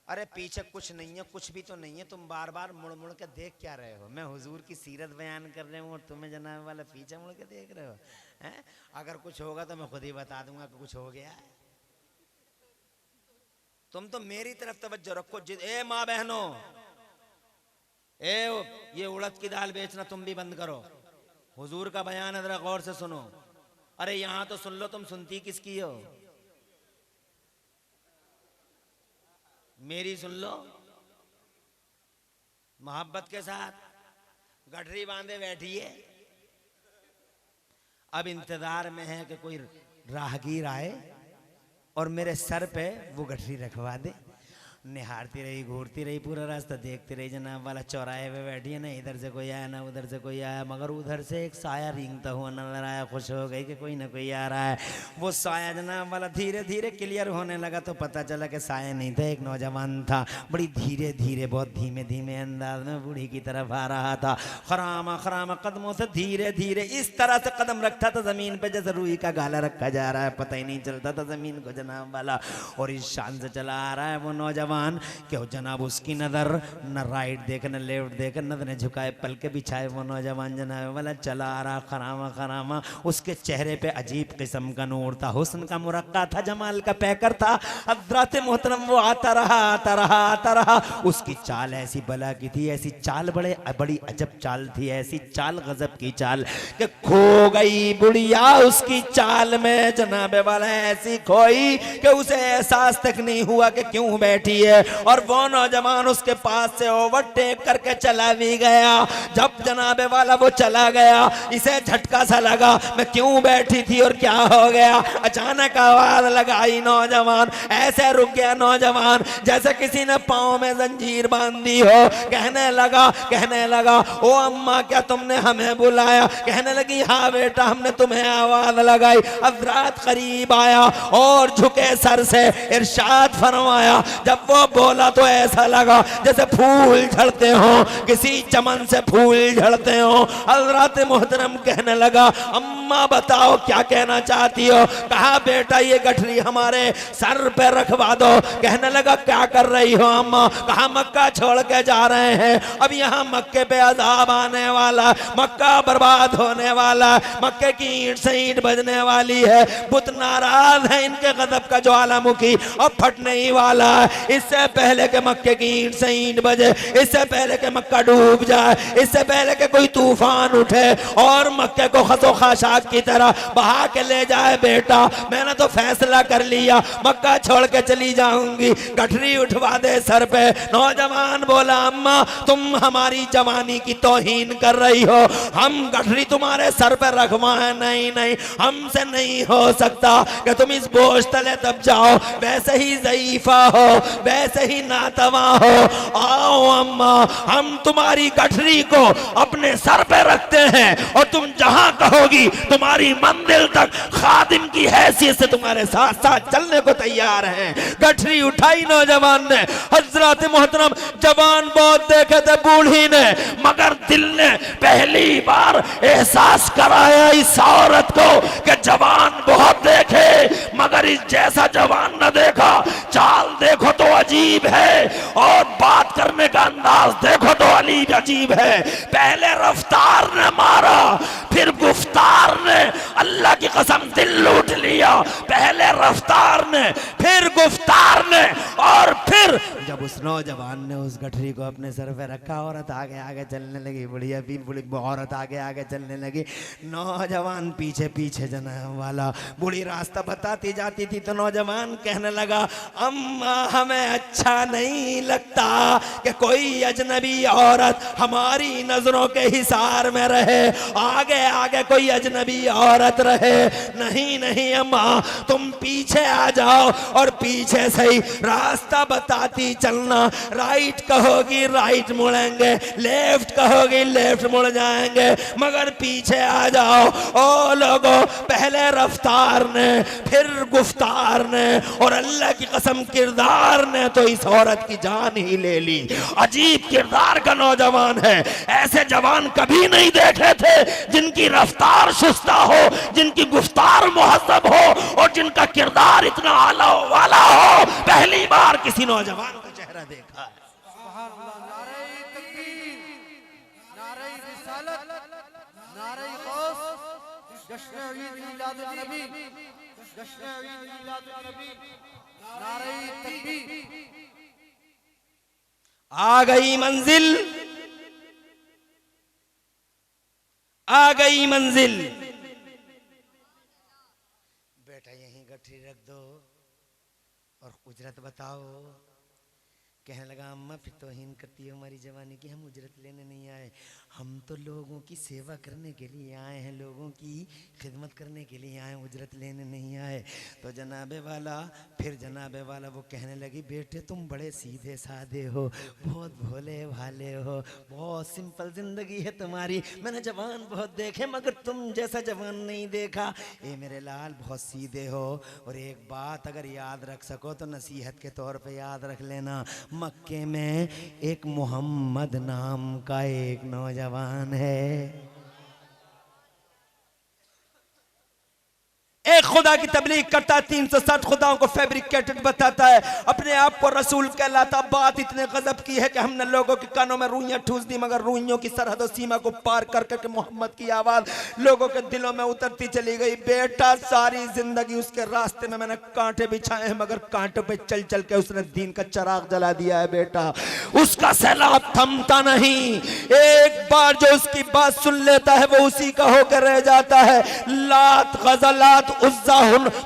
अरे पीछे कुछ नहीं है, कुछ भी तो नहीं है, तुम बार बार मुड़ मुड़ के देख क्या रहे हो। मैं हुजूर की सीरत बयान कर रहा हूँ और तुम्हें जनाब वाला पीछे मुड़ के देख रहे हो हैं? अगर कुछ होगा तो मैं खुद ही बता दूंगा कि कुछ हो गया है। तुम तो मेरी तरफ तवज्जो रखो। ए माँ बहनों, ये उड़द की दाल बेचना तुम भी बंद करो, हुजूर का बयान है, जरा गौर से सुनो। अरे यहाँ तो सुन लो, तुम सुनती किसकी हो, मेरी सुन लो। मोहब्बत के साथ गठरी बांधे बैठी है, अब इंतजार में है कि कोई राहगीर आए और मेरे सर पे वो गठरी रखवा दे। निहारती रही, घूरती रही, पूरा रास्ता देखती रही जनाब वाला। चौराहे पे बैठी है ना, इधर से कोई आया ना उधर से कोई आया, मगर उधर से एक साया रेंगता हुआ नजर आया। खुश हो गई कि कोई ना कोई आ रहा है। वो साया जनाब वाला धीरे धीरे क्लियर होने लगा तो पता चला कि साया नहीं था, एक नौजवान था। बड़ी धीरे धीरे, बहुत धीमे धीमे अंदाज में बूढ़ी की तरफ आ रहा था। खरामा खरामा कदमों से धीरे धीरे इस तरह से कदम रखता था जमीन पे जैसे रूई का गाला रखा जा रहा है, पता ही नहीं चलता था जमीन को जनाब वाला। और इस शान से चला आ रहा है वो नौजवान। नौजवान क्यों जनाब उसकी नज़र न राइट देखे न लेफ्ट देखे, नजरें झुकाए पल के बिछाए वो नौजवान जनाब वाला चला आ रहा खरामा खरामा। उसके चेहरे पे अजीब किस्म का नूर था, हुस्न का मुरक्का था, जमाल का पैकर था। हज़रात मोहतरम वो आता रहा आता रहा आता रहा। उसकी चाल ऐसी बला की थी, ऐसी चाल बड़ी अजब चाल थी, ऐसी चाल गजब की चाल कि खो गई बुढ़िया उसकी चाल में जनाबे वाला, ऐसी खोई कि उसे एहसास तक नहीं हुआ कि क्यों बैठी है। और वो नौजवान उसके पास से ओवरटेक करके चला भी गया। जब जनाबे वाला वो चला गया, इसे झटका सा लगा, मैं क्यों बैठी थी और क्या हो गया। अचानक आवाज लगाई नौजवान, ऐसे रुक गया नौजवान जैसे किसी ने पांव में जंजीर बांध दी हो। कहने लगा ओ अम्मा क्या तुमने हमें बुलाया। कहने लगी हाँ बेटा हमने तुम्हें आवाज लगाई। हज़रत करीब आया और झुके सर से इरशाद फरमाया। जब वो बोला तो ऐसा लगा जैसे फूल झड़ते हो, किसी चमन से फूल झड़ते हो। हज़रत मोहतरम कहने लगा अम्मा बताओ क्या कहना चाहती हो। कहा बेटा ये गठरी हमारे सर पे रखवा दो। कहने लगा क्या कर रही हो अम्मा। कहा मक्का छोड़ के जा रहे हैं, अब यहाँ मक्के पे अज़ाब आने वाला, मक्का बर्बाद होने वाला, मक्के की ईंट से ईंट बजने वाली है। बुत नाराज है, इनके गजब का ज्वालामुखी अब फटने ही वाला है। इससे पहले के मक्के की ईंट से ईंट बजे, इससे पहले के मक्का डूब जाए, इससे पहले के कोई तूफान उठे और मक्के को खसो खाशाक की तरह बहा के ले जाए, बेटा मैंने तो फैसला कर लिया, मक्का छोड़ के चली जाऊंगी। गठरी उठवा दे सर पे। नौजवान बोला अम्मा तुम हमारी जवानी की तौहीन कर रही हो, हम गठरी तुम्हारे सर पे रखवाएं। नहीं नहीं हमसे नहीं हो सकता कि तुम इस बोझ तले दब जाओ, वैसे ही ज़ईफा हो, वैसे ही नातवा हो। आओ अम्मा हम तुम्हारी गठरी को अपने सर पे रखते हैं और तुम जहां कहोगी तुम्हारी मंजिल तक खादिम की हैसियत से तुम्हारे साथ साथ चलने को तैयार हैं। गठरी उठाई नौजवान ने। हज़रत मोहतरम जवान बहुत देखे थे बूढ़ी ने, मगर दिल ने पहली बार एहसास कराया इस औरत को कि जवान बहुत देखे मगर इस जैसा जवान न देखा। चाल देखो तो अजीब है और बात करने का अंदाज देखो तो अजीब है। पहले रफ्तार ने मारा, फिर गुफ्तार ने अल्लाह की कसम दिल लूट लिया। पहले रफ्तार ने, फिर गुफ्तार ने, और फिर जब उस नौजवान ने उस गठरी को अपने सर पे रखा, औरत आगे आगे चलने लगी। बुढ़िया भी बुढ़ी औरत आगे आगे चलने लगी, नौजवान पीछे पीछे जनाब वाला। बूढ़ी रास्ता बताती जाती थी तो नौजवान कहने लगा अम्मा हमें अच्छा नहीं लगता कि कोई अजनबी औरत हमारी नजरों के हिसार में रहे, आगे आगे कोई अजनबी औरत रहे। नहीं नहीं अम्मा तुम पीछे आ जाओ और पीछे से ही रास्ता बताती चलना। राइट कहोगी राइट मुड़ेंगे, लेफ्ट कहोगी लेफ्ट मुड़ जाएंगे, मगर पीछे आ जाओ। ओ लोगों पहले रफ्तार ने, फिर गुफ्तार ने और अल्लाह की कसम किरदार ने तो इस औरत की जान ही ले ली। अजीब किरदार का नौजवान है, ऐसे जवान कभी नहीं देखे थे जिनकी रफ्तार शुस्ता हो, जिनकी गुफ्तार मुहज्जब हो और जिनका किरदार इतना आला वाला हो। पहली बार किसी नौजवान का चेहरा देखा है। आ गई मंजिल, आ गई मंजिल। बेटा यहीं गठरी रख दो और उजरत बताओ। कहने लगा अम्मा फिर तौहीन करती हो हमारी जवानी की, हम उजरत लेने नहीं आए, हम तो लोगों की सेवा करने के लिए आए हैं, लोगों की खिदमत करने के लिए आए, उजरत लेने नहीं आए। तो जनाबे वाला वो कहने लगी बेटे तुम बड़े सीधे साधे हो, बहुत भोले भाले हो, बहुत सिंपल जिंदगी है तुम्हारी। मैंने जवान बहुत देखे मगर तुम जैसा जवान नहीं देखा। ए मेरे लाल बहुत सीधे हो। और एक बात अगर याद रख सको तो नसीहत के तौर पे याद रख लेना, मक्के में एक मोहम्मद नाम का एक नौजवान है, एक खुदा की तबलीग करता है, 360 खुदाओं को फैब्रिकेटेड बताता है, अपने आप को रसूल कहलाता। बात इतने गजब की है कि हमने लोगों के कानों में रुइयां ठूस दी, मगर रुइयों की सरहद और सीमा को पार कर करके मोहम्मद की आवाज लोगों के दिलों में उतरती चली गई। बेटा सारी जिंदगी उसके रास्ते में मैंने कांटे बिछाए हैं, मगर कांटों पे चल चल के उसने दीन का चिराग जला दिया है। बेटा उसका सैलाब थमता नहीं, एक बार जो उसकी बात सुन लेता है वो उसी का होकर रह जाता है। लात गज़लात उज़्ज़ा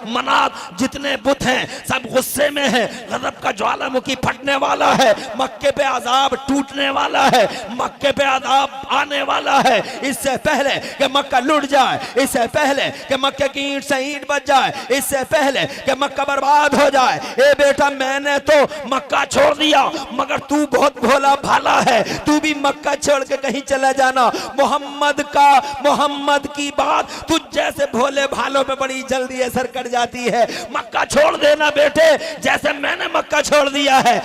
मनात जितने बुत हैं सब गुस्से में है। गजब का ज्वालामुखी फटने वाला है, मक्के पे अजाब टूटने वाला है, मक्के पे अजाब आने वाला है। इससे पहले कि मक्का लुट जाए, इससे पहले कि मक्के की ईंट से ईंट बच जाए, इससे पहले कि मक्का बर्बाद हो जाए। ए बेटा मैंने तो मक्का छोड़ दिया, मगर तू बहुत भोला भाला है, तू भी मक्का छोड़ के कहीं चला जाना। मोहम्मद की बात तुझ जैसे भोले भालों पे बड़ी जल्दी असर कर जाती है। मक्का छोड़ देना बेटे, जैसे मैंने मक्का छोड़ दिया है।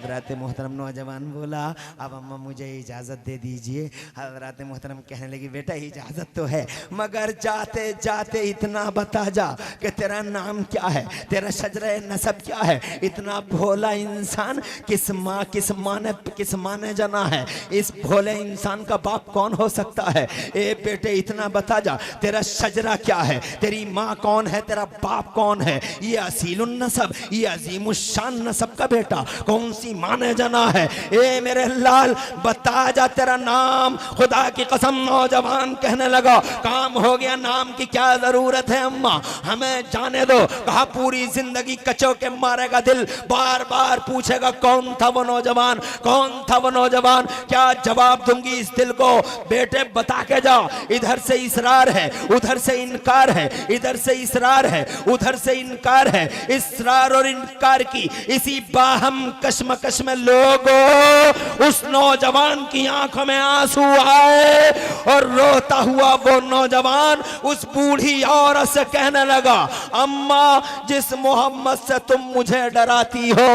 हज़रत मोहतरम नौजवान बोला अब अम्मा मुझे इजाज़त दे दीजिए। हज़रत मोहतरम कहने लगी बेटा इजाज़त तो है, मगर जाते जाते इतना बता जा कि तेरा नाम क्या है, तेरा शजरे नसब क्या है। इतना भोला इंसान किस माँ ने जना है, इस भोले इंसान का बाप कौन हो सकता है। ए बेटे इतना बता जा तेरा शजरा क्या है, तेरी माँ कौन है, तेरा बाप कौन है। ये असीलुन नसब, ये अजीमुशान नसब का बेटा कौन सी माँ ने जना है। ए मेरे लाल बता जा तेरा नाम। खुदा की कसम नौजवान कहने लगा काम हो गया, नाम की क्या जरूरत है अम्मा, हमें जाने दो। कहा पूरी जिंदगी कचो के मारेगा दिल, बार बार पूछेगा कौन था वो नौजवान, कौन था वो नौजवान। क्या जवाब दूंगी इस दिल को। बेटे बता के जाओ, इधर से इसरार है उधर से इनकार है, इधर से इसरार है उधर से इनकार है। इसरार और इनकार की इसी बाहम कश्मकश में लोगों उस नौजवान की आंखों में आंसू आए और रोता हुआ वो नौजवान उस बूढ़ी औरत से कहने लगा अम्मा जिस मोहम्मद से तुम मुझे डराती हो,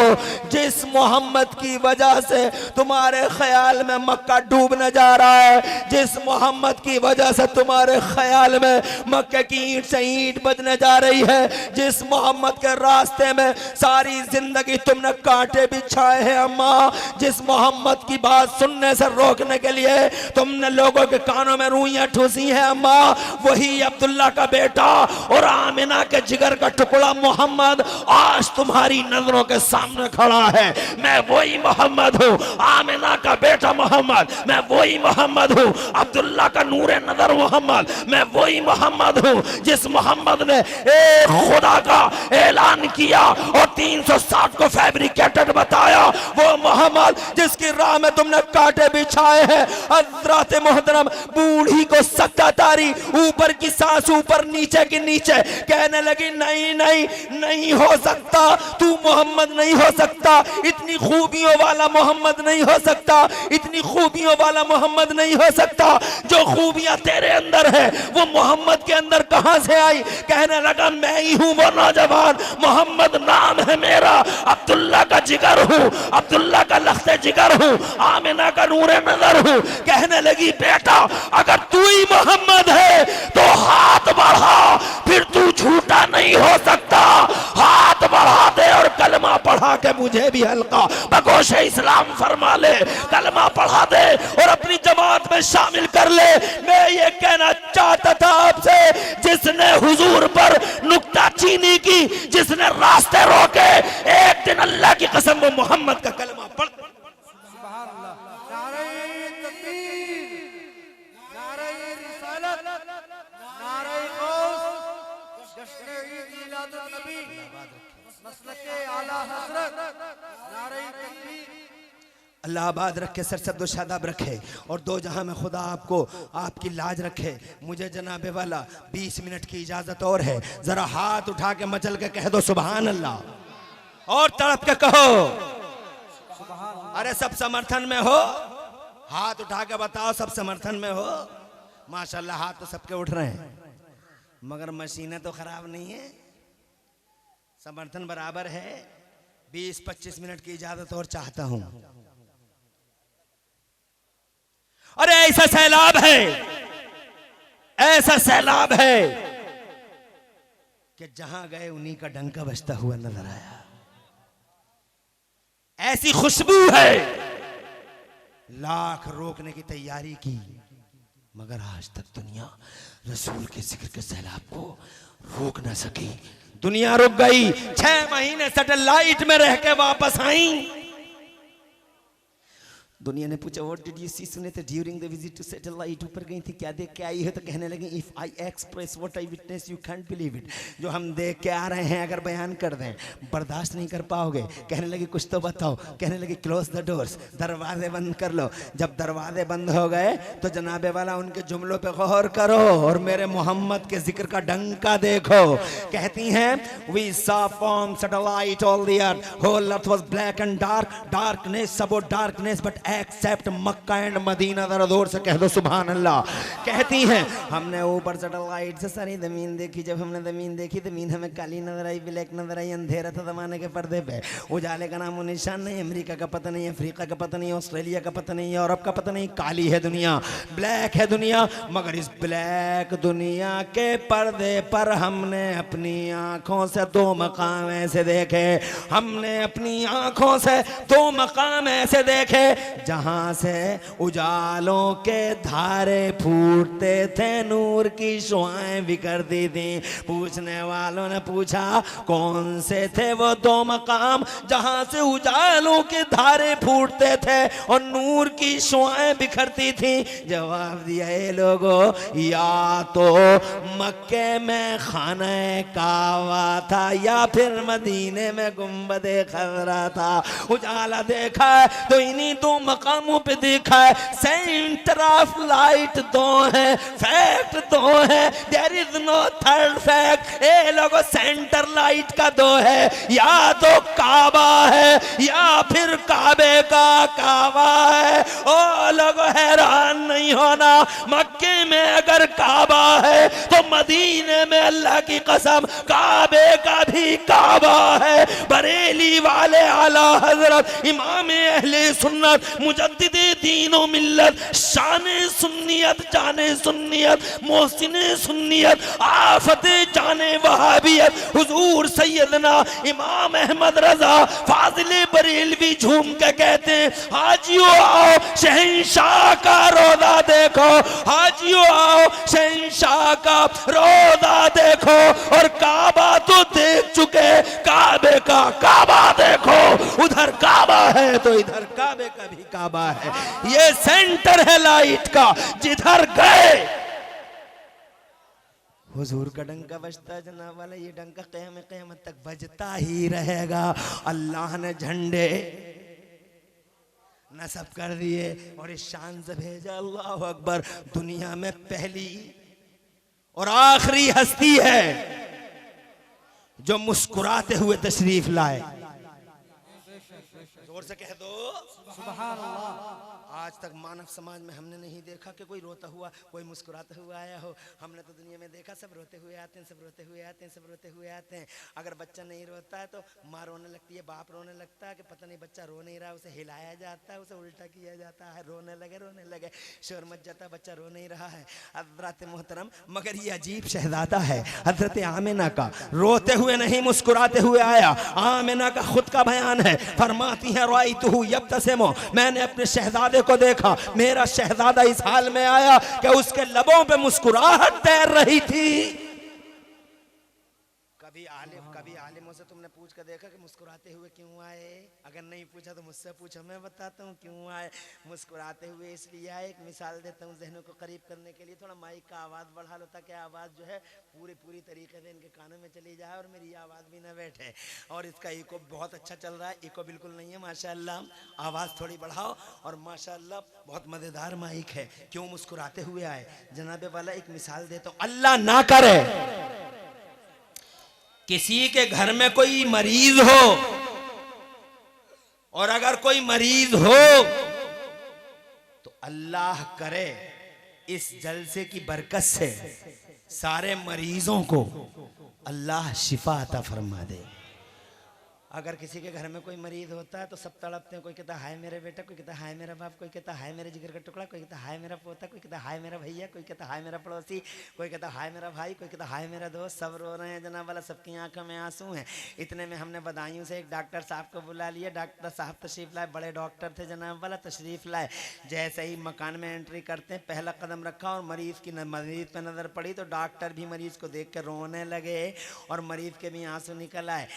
जिस मोहम्मद की वजह से तुम्हारे ख्याल में मक्का डूबने जा रहा है, जिस मोहम्मद की वजह से तुम्हारे ख्याल में मक्के की ईंट से ईंट बजने जा रही है, जिस मोहम्मद के रास्ते में सारी जिंदगी तुमने कांटे बिछाए हैं अम्मा, जिस मोहम्मद की बात सुनने से रोकने के लिए तुमने लोगों के कानों में रुइयां ठूसी हैं अम्मा, वही अब्दुल्ला का बेटा और आमिना के जिगर का टुकड़ा मोहम्मद आज तुम्हारी नजरों के सामने खड़ा है। मैं वही मोहम्मद हूँ, आमिना का बेटा मोहम्मद, मैं वही मोहम्मद हूँ, अब्दुल्ला का नूरे नजर मोहम्मद, मैं वही मोहम्मद हूँ जिस मोहम्मद ने एक खुदा का ऐलान किया और 360 को फैब्रिकेटेड बताया, वो मोहम्मद जिसकी राह में तुमने कांटे बिछाए हैं। हज़रत मोहतरम बूढ़ी को सत्ता तारी, ऊपर की सांस ऊपर नीचे की नीचे, कहने लगी नहीं नहीं नहीं हो सकता, तू मोहम्मद नहीं हो सकता, इतनी खूबियों वाला मोहम्मद नहीं हो सकता, इतनी खूबियों वाला मोहम्मद नहीं हो सकता। जो खूबियां तेरे अंदर है वो मोहम्मद के अंदर कहां से आई। कहने लगा मैं ही हूं वो नौजवान, मोहम्मद नाम है मेरा, अब्दुल्ला का जिगर हूं, अब्दुल्ला का लख्ते जिगर हूं, आमिना का नूरे नजर हूं। कहने लगी बेटा अगर तू ही मोहम्मद है तो हाथ बढ़ा, फिर तू झूठा नहीं हो सकता, हाथ बढ़ा दे और कलमा पढ़ा के मुझे भी हल्का बगोशे इस्लाम फरमा ले, कलमा पढ़ा दे और अपनी जमात में शामिल कर ले। मैं ये कहना चाहता था आपसे, जिसने हुजूर पर नुक्ताचीनी की, जिसने रास्ते रोके, एक दिन अल्लाह की कसम वो मोहम्मद का कलमा पढ़। अल्लाह आबाद रखे, सरसब्द व शादाब रखे और दो जहां में खुदा आपको आपकी लाज रखे। मुझे जनाबे वाला 20 मिनट की इजाजत और है, जरा हाथ उठा के मचल के कह दो सुभान अल्लाह और तड़प के कहो। अरे सब समर्थन में हो, हाथ उठा के बताओ सब समर्थन में हो। माशाल्लाह हाथ तो सबके उठ रहे हैं, मगर मशीनें तो खराब नहीं है, समर्थन बराबर है। 20-25 मिनट की इजाजत और चाहता हूं। अरे ऐसा सैलाब है, ऐसा सैलाब है कि जहां गए उन्हीं का डंका बजता हुआ नजर आया। ऐसी खुशबू है, लाख रोकने की तैयारी की, मगर आज तक दुनिया रसूल के जिक्र के सैलाब को रोक ना सकी। दुनिया रुक गई। 6 महीने सैटेलाइट में रह के वापस आई। दुनिया ने पूछा व्हाट डिड यू सी? सुने थे during the visit to satellite, ऊपर गई थी, क्या देख के आई है? तो कहने लगी if I express what I witness you can't believe it. जो हम देख के आ रहे हैं अगर बयान कर दें बर्दाश्त नहीं कर पाओगे। कहने लगी कुछ तो बताओ। कहने लगी क्लोज द डोर्स, दरवाजे बंद कर लो। जब दरवाजे बंद हो गए तो जनाबे वाला उनके जुमलों पे गौर करो और मेरे मोहम्मद के जिक्र का डंका देखो। कहती हैं we saw from satellite all the earth, whole earth was black and dark, darkness about darkness but except Mecca and Medina. जरा जोर से कह दो सुभान अल्लाह। कहती हैं हमने ऊपर सैटेलाइट से सारी जमीन देखी। जब हमने जमीन देखी जमीन हमें काली नजर आई, ब्लैक नजर आई, अंधेरा था जमाने के पर्दे पे, उजाले का नाम निशान नहीं। अमेरिका का पता नहीं, अफ्रीका का पता नहीं, ऑस्ट्रेलिया का पता नहीं, यूरोप का पता नहीं। काली है दुनिया, ब्लैक है दुनिया। मगर इस ब्लैक दुनिया के पर्दे पर हमने अपनी आंखों से 2 मकाम ऐसे देखे। हमने अपनी आंखों से 2 मकाम ऐसे देखे जहां से उजालों के धारे फूटते थे, नूर की शुआएं बिखरती थी। पूछने वालों ने पूछा कौन से थे वो 2 मकाम जहां से उजालों के धारे फूटते थे और नूर की शुआएं बिखरती थी? जवाब दिया ये लोगों, या तो मक्के में खाना काबा था या फिर मदीने में गुंबदे खजरा था। उजाला देखा है तो इन्हीं 2 मकामों पे देखा है। सेंटर ऑफ लाइट 2 है, फैक्ट 2 है, there is no third fact. ए लोगों सेंटर लाइट का 2 है, या तो काबा है या फिर काबे का काबा है। ओ लोगों हैरान नहीं होना, मक्के में अगर काबा है तो मदीने में अल्लाह की कसम काबे का भी काबा है। बरेली वाले आला हजरत इमाम अहले सुन्नत मुजद्दिद दीनो मिल्लत शाने सुन्नियत जाने सुन्नियत मोहसिने सुन्नियत आफत जाने वहाबियत हुजूर सैयदना इमाम अहमद रजा फाजिले बरेलवी झूम के कहते हैं हाजियो आओ शहंशाह का रोजा देखो, हाजियो आओ शहंशाह का रोजा देखो। और काबा तो देख चुके, काबे का काबा देखो। उधर काबा है तो इधर काबे का भी काबा है। ये सेंटर है लाइट का, जिधर गए हुजूर का डंका बजता जनाब वाला। ये डंका क़यामत तक बजता ही रहेगा। अल्लाह ने झंडे नस्ब कर दिए और इस शान से भेजा। अल्लाह अकबर। दुनिया में पहली और आखिरी हस्ती है जो मुस्कुराते हुए तशरीफ लाए। जोर से कह दो सुभान अल्लाह। आज तक मानव समाज में हमने नहीं देखा कि कोई रोता हुआ, कोई मुस्कुराता हुआ आया हो। हमने तो दुनिया में देखा सब रोते हुए आते हैं, सब रोते हुए आते हैं, सब रोते हुए आते हैं। अगर बच्चा नहीं रोता है तो माँ रोने लगती है, बाप रोने लगता है कि पता नहीं बच्चा रो नहीं रहा, उसे हिलाया जाता है, उसे उल्टा किया जाता है, रोने लगे शोर मच जाता, बच्चा रो नहीं रहा है। हज़रात मोहतरम, मगर ये अजीब शहजादा है हज़रत आमिना का, रोते हुए नहीं मुस्कुराते हुए आया। आमिना का खुद का बयान है, फरमाती है रायतुहु यब्तसिमु, मैंने अपने शहजादे को देखा, मेरा शहजादा इस हाल में आया कि उसके लबों पे मुस्कुराहट तैर रही थी। कभी आलिमों से तुमने पूछ कर देखा कि मुस्कुराते हुए क्यों आए? अगर नहीं पूछा तो मुझसे पूछो, मैं बताता हूँ क्यों आए। मुस्कुराते हुए इसलिए आए, एक मिसाल देता हूँ जहनों को करीब करने के लिए। थोड़ा माइक का आवाज़ बढ़ा लो ताकि आवाज़ जो है पूरी तरीके से इनके कानों में चली जाए और मेरी आवाज़ भी ना बैठे। और इसका इको बहुत अच्छा चल रहा है, इको बिल्कुल नहीं है माशाअल्लाह। आवाज़ थोड़ी बढ़ाओ और माशाअल्लाह बहुत मज़ेदार माइक है। क्यों मुस्कुराते हुए आए जनाबे वाला? एक मिसाल देता हूँ। अल्लाह ना करे किसी के घर में कोई मरीज हो, और अगर कोई मरीज हो तो अल्लाह करे इस जलसे की बरकत से सारे मरीजों को अल्लाह शिफा अता फरमा दे। अगर किसी के घर में कोई मरीज होता है तो सब तड़पते हैं। कोई कहता हाय मेरे बेटा, कोई कहता हाय मेरा बाप, कोई कहता हाय मेरे जिगर का टुकड़ा, कोई कहता हाय मेरा पोता, कोई कहता हाय मेरा भैया, कोई कहता हाय मेरा पड़ोसी, कोई कहता हाय मेरा भाई, कोई कहता हाय मेरा दोस्त। सब रो रहे हैं जनाब वाला, सबकी आंखों में आंसू हैं। इतने में हमने बदायूं से एक डॉक्टर साहब को बुला लिया। डॉक्टर साहब तशरीफ लाए, बड़े डॉक्टर थे जनाब वाला, तशरीफ लाए। जैसे ही मकान में एंट्री करते हैं, पहला कदम रखा और मरीज पे नजर पड़ी तो डॉक्टर भी मरीज को देख कर रोने लगे और मरीज के भी आंसू निकल आए,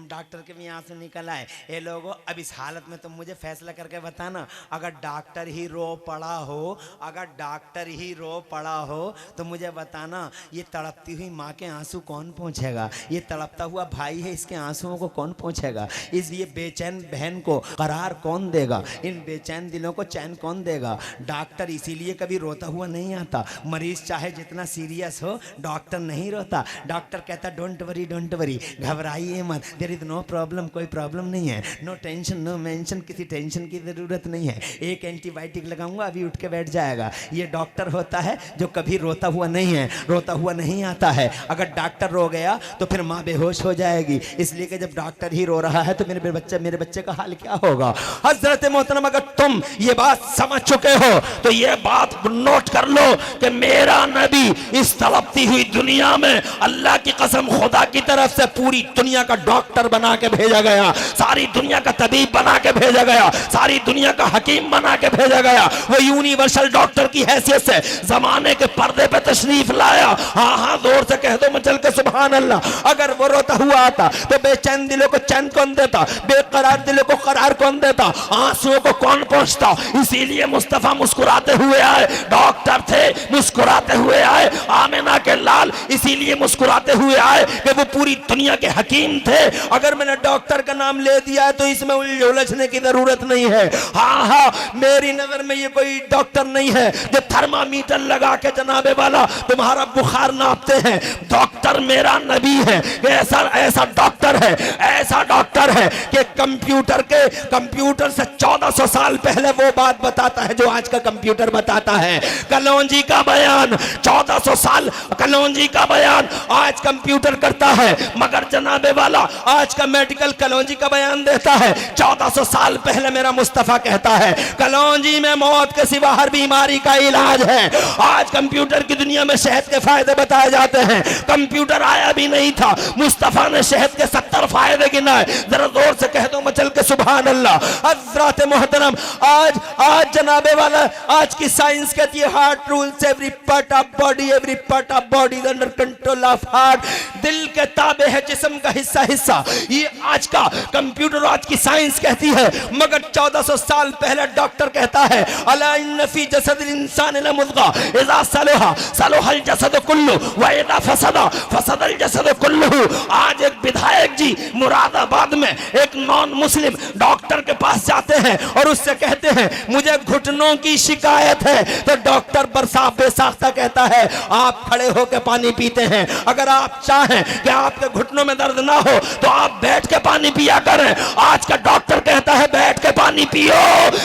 डॉक्टर के भी आंसू निकल आए। ये लोगों, अब इस हालत में तुम मुझे फैसला करके बताना, अगर डॉक्टर ही रो पड़ा हो, अगर डॉक्टर ही रो पड़ा हो तो मुझे बताना, ये तड़पती हुई माँ के आंसू कौन पहुँचेगा? ये तड़पता हुआ भाई है, इसके आंसुओं को कौन पहुँचेगा? इसलिए बेचैन बहन को करार कौन देगा? इन बेचैन दिलों को चैन कौन देगा? डॉक्टर इसीलिए कभी रोता हुआ नहीं आता। मरीज चाहे जितना सीरियस हो, डॉक्टर नहीं रोता। डॉक्टर कहता डोंट वरी, डोंट वरी, घबराइए मत, देयर इज नो प्रॉब्लम, कोई प्रॉब्लम नहीं है, नो टेंशन, नो मेंशन, किसी टेंशन की जरूरत नहीं है, एक एंटीबायोटिक लगाऊंगा अभी उठ के बैठ जाएगा। ये डॉक्टर होता है जो कभी रोता हुआ नहीं है, रोता हुआ नहीं आता है। अगर डॉक्टर रो गया तो फिर माँ बेहोश हो जाएगी। इसलिए कि जब डॉक्टर ही रो रहा है तो मेरे बच्चे का हाल क्या होगा? हजरत मोहतरम, अगर तुम ये बात समझ चुके हो तो ये बात नोट कर लो कि मेरा नबी इस तड़पती हुई दुनिया में अल्लाह की कसम खुदा की तरफ से पूरी दुनिया का डॉक्टर बना के भेजा गया, सारी दुनिया का तबीब बना के भेजा गया, सारी दुनिया का हकीम बना के भेजा गया। वो यूनिवर्सल डॉक्टर की हैसियत से जमाने के पर्दे पे तशरीफ लाया। हाँ हाँ, जोर से कह दो मचल के सुभान अल्लाह। अगर वो रोता हुआ आता तो बेचैन दिलों को चैन कौन देता? बेकरार दिलों को करार कौन देता? आंसुओं को कौन पहुंचता? इसीलिए मुस्तफा मुस्कुराते हुए आए, डॉक्टर थे मुस्कुराते हुए आए, आमिना के लाल इसीलिए मुस्कुराते हुए आए कि वो पूरी दुनिया के हकीम थे। अगर मैंने डॉक्टर का नाम ले दिया है तो इसमें उलझने की जरूरत नहीं है। हाँ हाँ, मेरी नजर में ये कोई डॉक्टर नहीं है जो थर्मामीटर लगा के जनाबे वाला तुम्हारा बुखार नापते हैं। डॉक्टर मेरा नबी है। ऐसा डॉक्टर है, ऐसा डॉक्टर है कि कंप्यूटर से 1400 साल पहले वो बात बताता है जो आज का कंप्यूटर बताता है। कलौंजी का बयान 1400 साल, कलौंजी का बयान आज कंप्यूटर करता है, मगर जनाबे वाला आज का मेडिकल कलौंजी का बयान देता है। 1400 साल पहले मेरा मुस्तफा कहता है कलौंजी में मौत के सिवा हर बीमारी का इलाज है। आज कंप्यूटर की दुनिया में शहद के फायदे बताए जाते हैं। कंप्यूटर आया भी नहीं था, मुस्तफा ने शहद के 70 फायदे गिनाए। जरा जोर से कह दो मचल के सुभान अल्लाह। हज़रात मोहतरम, आज जनाबे वाला, आज की साइंस कहती है heart rules every part of body, every part of body is under control of heart. दिल के ताबे है जिस्म का हिस्सा हिस्सा। ये आज का कंप्यूटर, आज की साइंस कहती है, मगर 1400 साल पहले डॉक्टर कहता है अला इन्न फी जसदिल इंसान लमुज़गा इज़ा सलहा सलहल जसद कुल्लु व इज़ा फसदा फसदल जसद कुल्लु। आज एक विधायक जी मुरादाबाद में एक नॉन मुस्लिम डॉक्टर के पास जाते हैं और उससे कहते हैं मुझे घुटनों की शिकायत है, तो डॉक्टर बरसात बेसाख्ता कहता है आप खड़े होकर पानी पीते हैं। अगर आप चाहें कि आपके घुटनों में दर्द ना हो तो आप बैठ के पानी पिया करें। आज का डॉक्टर कहता है बैठ के पानी पियो।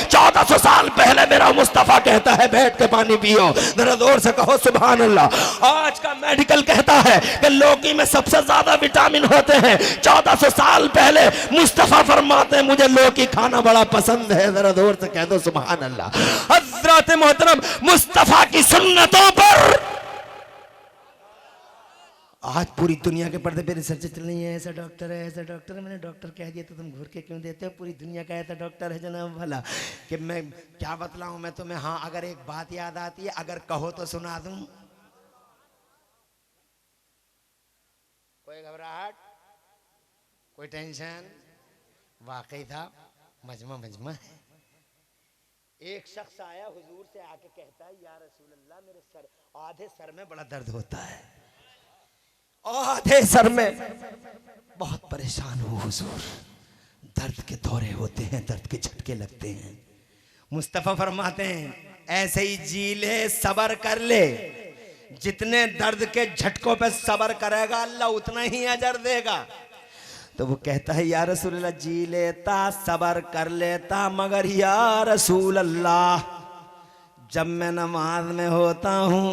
1400 साल पहले मेरा मुस्तफा कहता है बैठ के पानी पियो। जरा जोर से कहो सुभान अल्लाह। आज का मेडिकल कहता है कि लौकी में सबसे ज्यादा विटामिन होते हैं। 1400 साल पहले मुस्तफा फरमाते हैं मुझे लौकी खाना बड़ा पसंद है। जरा जोर से कह दो सुभान अल्लाह। हज़रत मोहतरम, मुस्तफा की सुन्नतों पर आज पूरी दुनिया के पर्दे पे रिसर्च चल रही है। ऐसा डॉक्टर है, ऐसा डॉक्टर है। मैंने डॉक्टर कह दिया तो तुम घूर के क्यों देते हो? पूरी दुनिया का ऐसा डॉक्टर है जनाब भला कि मैं क्या बतलाऊं मैं तुम्हें। हाँ, अगर एक बात याद आती है, अगर कहो तो सुना दूं। कोई घबराहट, कोई टेंशन? वाकई था मजमा है। एक शख्स आया हुजूर से आके कहता है या रसूल अल्लाह, मेरे सर, आधे सर में बड़ा दर्द होता है, आधे सर में बहुत परेशान हूँ हुजूर, दर्द के दौरे होते हैं, दर्द के झटके लगते हैं। मुस्तफा फरमाते हैं ऐसे ही जी ले, सबर कर ले। जितने दर्द के झटकों पे सबर करेगा अल्लाह उतना ही अजर देगा। तो वो कहता है या रसूल अल्लाह, जी लेता, सबर कर लेता, मगर या रसूल अल्लाह जब मैं नमाज में होता हूँ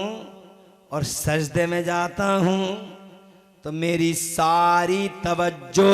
और सजदे में जाता हूँ तो मेरी सारी तवज्जो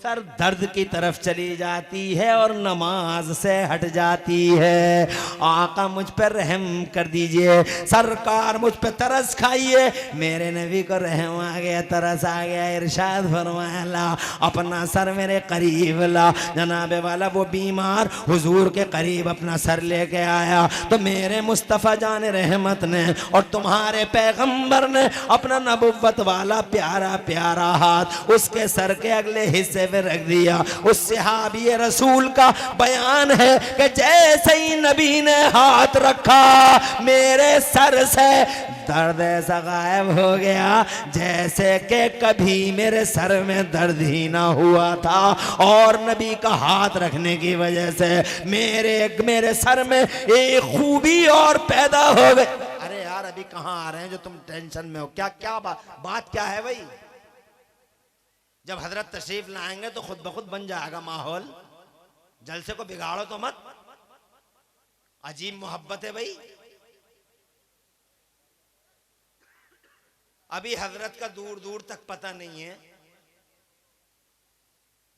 सर दर्द की तरफ चली जाती है और नमाज से हट जाती है। आका मुझ पर रहम कर दीजिए, सरकार मुझ पर तरस खाइए। मेरे नबी को रहम आ गया, तरस आ गया, इरशाद फरमाया ला अपना सर मेरे करीब ला। जनाबे वाला वो बीमार हुजूर के करीब अपना सर लेके आया तो मेरे मुस्तफ़ा जान रहमत ने और तुम्हारे पैगंबर ने अपना नबुव्वत वाला प्यारा प्यारा हाथ उसके सर के अगले हिस्से पे रख दिया। उस सहाबी रसूल का बयान है कि जैसे ही नबी ने हाथ रखा मेरे सर से दर्द ऐसा गायब हो गया जैसे कि कभी मेरे सर में दर्द ही ना हुआ था। और नबी का हाथ रखने की वजह से मेरे सर में एक खूबी और पैदा हो गई। अरे यार अभी कहाँ आ रहे हैं जो तुम टेंशन में हो? क्या क्या बात क्या है भाई? जब हजरत तशरीफ लाएंगे तो खुद ब खुद बन जाएगा माहौल। जलसे को बिगाड़ो तो मत। अजीब मोहब्बत है भाई। अभी हजरत का दूर दूर तक पता नहीं है।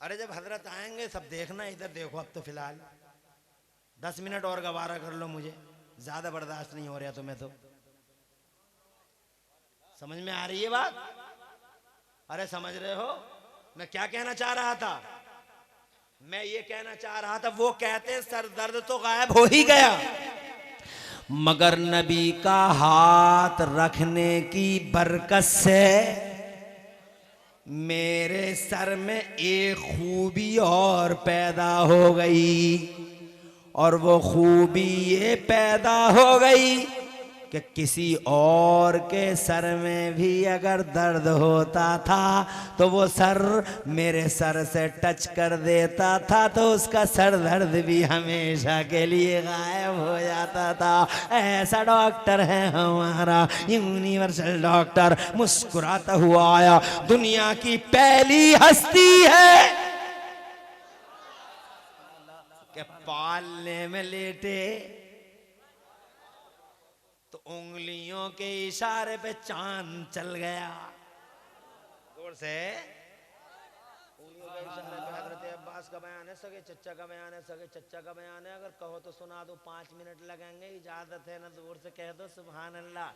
अरे जब हजरत आएंगे सब देखना, इधर देखो। अब तो फिलहाल 10 मिनट और गवारा कर लो, मुझे ज्यादा बर्दाश्त नहीं हो रहा तुम्हें। तो समझ में आ रही है बात? अरे समझ रहे हो मैं क्या कहना चाह रहा था? मैं ये कहना चाह रहा था, वो कहते सर दर्द तो गायब हो ही गया मगर नबी का हाथ रखने की बरकत से मेरे सर में एक खूबी और पैदा हो गई। और वो खूबी ये पैदा हो गई कि किसी और के सर में भी अगर दर्द होता था तो वो सर मेरे सर से टच कर देता था तो उसका सर दर्द भी हमेशा के लिए गायब हो जाता था। ऐसा डॉक्टर है हमारा यूनिवर्सल डॉक्टर। मुस्कुराता हुआ आया, दुनिया की पहली हस्ती है कि पालने में लेटे तो उंगलियों के इशारे पे चांद चल गया। जोर से उंगलियों के इशारे पे हजरत अब्बास का बयान है, सगे चच्चा का बयान है, सगे चच्चा का बयान है। अगर कहो तो सुना दो, 5 मिनट लगेंगे। इजाजत है ना? जोर से कह दो सुभान अल्लाह।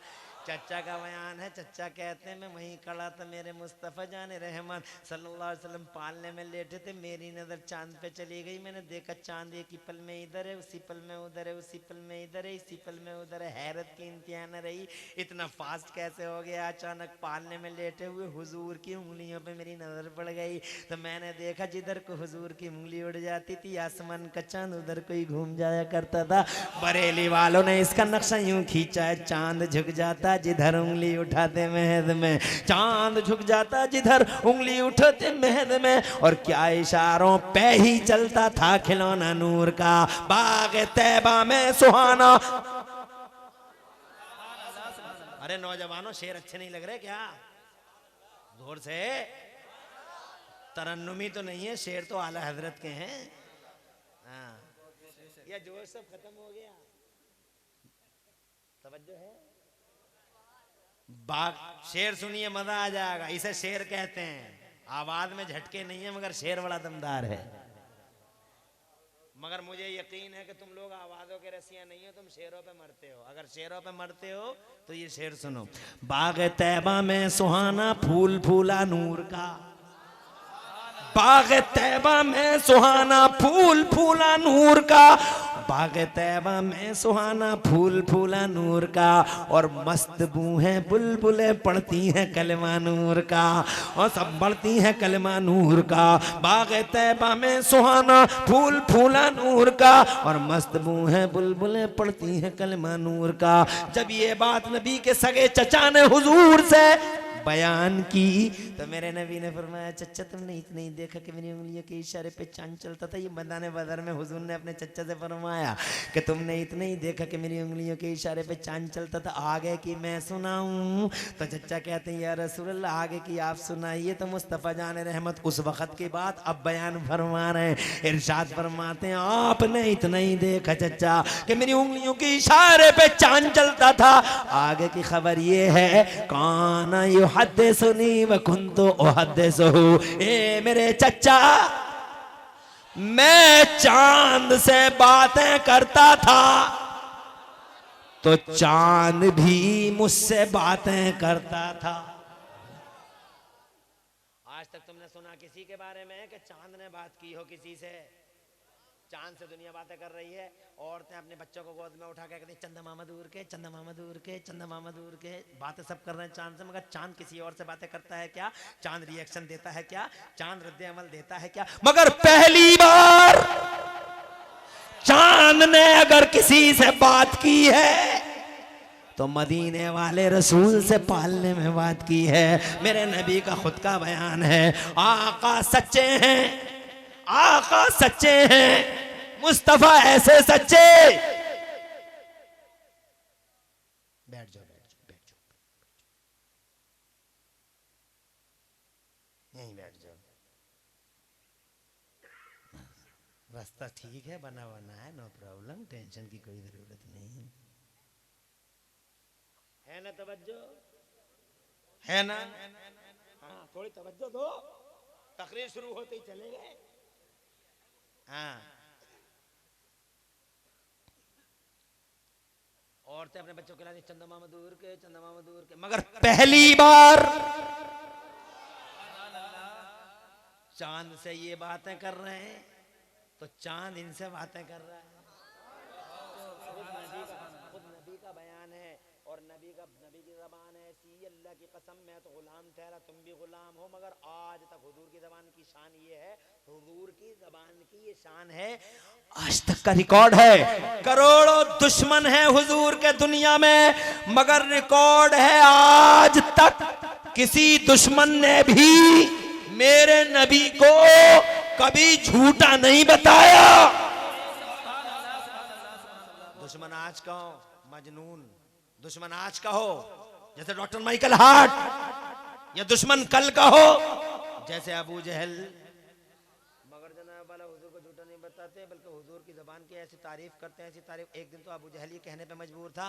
चच्चा का बयान है। चच्चा कहते हैं मैं वहीं खड़ा था, मेरे मुस्तफ़ा जान रहमत सल्लल्लाहु अलैहि वसल्लम पालने में लेटे थे। मेरी नज़र चांद पे चली गई। मैंने देखा चांद एक ही पल में इधर है, उसी पल में उधर है, उसी पल में इधर है, इसी पल में उधर है। हैरत की इंतहा न रही, इतना फास्ट कैसे हो गया? अचानक पालने में लेटे हुए हुजूर की उंगलियों पे मेरी नज़र पड़ गई तो मैंने देखा जिधर को हुजूर की उंगली उड़ जाती थी आसमान का चांद उधर कोई घूम जाया करता था। बरेली वालों ने इसका नक्शा यूं खींचा है, चांद झुक जाता जिधर उंगली उठाते महद में, चांद झुक जाता जिधर उंगली उठाते महद में। और क्या इशारों पे ही चलता था खिलौना नूर का। बाग तैबा में सुहाना। अरे नौजवानों शेर अच्छे नहीं लग रहे क्या? जोर से। तरन्नुमी तो नहीं है, शेर तो आला हजरत के हैं। हाँ या जोर सब खत्म हो गया? तवज्जो है? बाग शेर सुनिए मजा आ जाएगा। इसे शेर कहते हैं। आवाज में झटके नहीं है मगर शेर बड़ा दमदार है। मगर मुझे यकीन है कि तुम लोग आवाजों के रसिया नहीं हो, तुम शेरों पे मरते हो। अगर शेरों पे मरते हो तो ये शेर सुनो। बाग तैबा में सुहाना फूल फूला नूर का, बाग तैबा में सुहाना फूल फूला नूर का, बाग तैबा में सुहाना फूल फूला नूर का। और मस्त बूहें बुलबुलें पढ़ती हैं कलमा नूर का, और सब बढ़ती हैं कलमा नूर का। बाग तैबा में सुहाना फूल फूला नूर का, और मस्त बूहें बुलबुलें पढ़ती हैं कलमा नूर का। जब ये बात नबी के सगे चचा ने हुजूर से बयान की तो मेरे नबी ने फरमाया चच्चा तुमने इतना ही देखा कि मेरी उंगलियों के इशारे पे चांद चलता था। ये मैदान बदर में हुजूर ने अपने चच्चा से फरमाया कि तुमने इतना ही देखा कि मेरी उंगलियों के इशारे पे चांद चलता था, आगे की मैं सुनाऊं? तो चच्चा कहते हैं या रसूलल्लाह आगे की आप सुनाइए। तो मुस्तफ़ा जान रहमत उस वक़्त की बात अब बयान फरमा रहे हैं। इरशाद फरमाते हैं आपने इतना ही देखा चच्चा कि मेरी उंगलियों के इशारे पे चांद चलता था। आगे की खबर ये है काना युहद्दिसुनी व कुन्तु उहद्दिसुहु। ए मेरे चचा, मैं चांद से बातें करता था तो चांद भी मुझसे बातें करता था। आज तक तुमने सुना किसी के बारे में कि चांद ने बात की हो किसी से? चांद से दुनिया बातें कर रही है। औरतें अपने बच्चों को गोद में उठा के कहती चंदा मामा दूर के, चंदा मामा दूर के, चंदा मामा दूर के। बातें सब कर रहे हैं चांद से, मगर चांद किसी और से बातें करता है क्या? चांद रिएक्शन देता है क्या? चांद रद्द अमल देता है क्या? मगर पहली बार चांद ने अगर किसी से बात की है तो मदीने वाले रसूल से पालने में बात की है। मेरे नबी का खुद का बयान है, आका सच्चे हैं, आका सच्चे हैं, मुस्तफा ऐसे सच्चे। बैठ जाओ, बैठ जाओ, बैठ जाओ, यहीं बैठ जाओ। रास्ता ठीक है, बना बना है, नो प्रॉब्लम, टेंशन की कोई जरूरत नहीं है ना? तवज्जो है ना? हाँ, थोड़ी तवज्जो दो। तकरीर शुरू होते ही चले गए। हाँ, औरतें अपने बच्चों के लिए चंदा मामा दूर के, चंदा मामा दूर के। मगर पहली बार चांद से ये बातें कर रहे हैं तो चांद इनसे बातें कर रहा है। खुद नबी का बयान है और नबी की ज़बान ऐसी, अल्लाह की कसम मैं तो गुलाम ठहरा, तुम भी गुलाम हो। मगर आज तक हुजूर की ज़बान की शान ये है, हुजूर की ज़बान की ये शान है, आज तक का रिकॉर्ड है। करोड़ों दुश्मन है हुजूर के दुनिया में, मगर रिकॉर्ड है आज तक किसी दुश्मन ने भी मेरे नबी को कभी झूठा नहीं बताया। दुश्मन आज का हो मजनून, दुश्मन आज का हो जैसे डॉक्टर माइकल हार्ट, या दुश्मन कल का हो जैसे अबू जहल। मगर जनाब वाला हुजूर को झूठा नहीं बताते, बल्कि हुजूर की ज़बान की ऐसी तारीफ करते हैं, ऐसी तारीफ। एक दिन तो अबू जहल ये कहने पे मजबूर था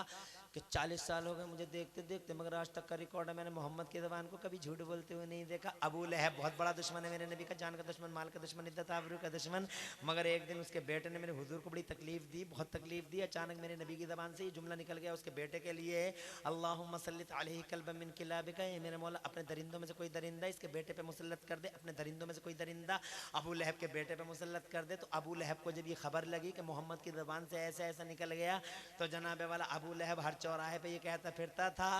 कि 40 साल हो गए मुझे देखते देखते, मगर आज तक का रिकॉर्ड है मैंने मोहम्मद की ज़बान को कभी झूठ बोलते हुए नहीं देखा। अबू लहब बहुत बड़ा दुश्मन है मेरे नबी का, जान का दुश्मन, माल का दुश्मन, इद्दत आबरू का दुश्मन। मगर एक दिन उसके बेटे ने मेरे हुजूर को बड़ी तकलीफ दी, बहुत तकलीफ दी। अचानक मेरे नबी की ज़बान से ये जुमला निकल गया उसके बेटे के लिए, अल्लाहुम्मा सल्लित अलैहि कल्बम मिन किलाबिका, ये मेरे मौला अपने दरिंदों में से कोई दरिंदा इसके बेटे पे मुसल्लत कर दे, अपने दरिंदों में से कोई दरिंदा अबू लहब के बेटे पे मुसल्लत कर दे। तो अबू लहब को जब ये खबर लगी कि मोहम्मद की ज़बान से ऐसा ऐसा निकल गया, तो जनाबे वाला अबू लहब हर चौराहे पे ये कहता फिरता था,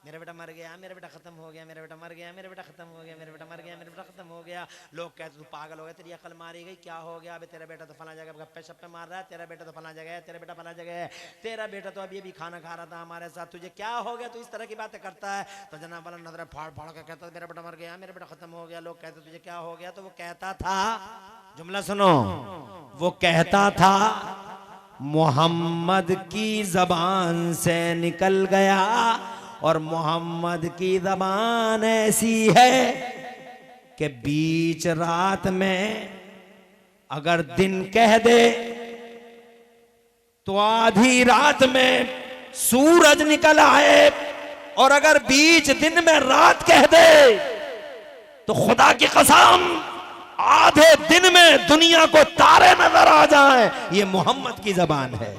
मेरा बेटा मर गया, मेरा बेटा खत्म हो गया, मेरा बेटा मर गया, मेरा बेटा खत्म हो गया, मेरा बेटा मर गया, मेरा बेटा खत्म हो गया। लोग कहते तू पागल हो गया, तेरी अकल मारी गई, क्या हो गया? अबे तेरा बेटा तो फला जगह गप्पे शप्पे मार रहा है, तेरा बेटा तो फला जगह है, तेरा बेटा फला जगह है, तेरा बेटा तो अभी अभी खाना खा रहा था हमारे साथ, तुझे क्या हो गया? तू इस तरह की बातें करता है। तो जनाब वाला नजर फाड़ फाड़ के कहता मेरा बेटा मर गया, मेरा बेटा खत्म हो गया। लोग कहते तुझे क्या हो गया? तो वो कहता था, जुमला सुनो, वो कहता था मोहम्मद की ज़बान से निकल गया, और मोहम्मद की ज़बान ऐसी है कि बीच रात में अगर दिन कह दे तो आधी रात में सूरज निकल आए, और अगर बीच दिन में रात कह दे तो खुदा की कसम आधे दिन में दुनिया को तारे नजर आ जाएं। ये मोहम्मद की ज़बान है।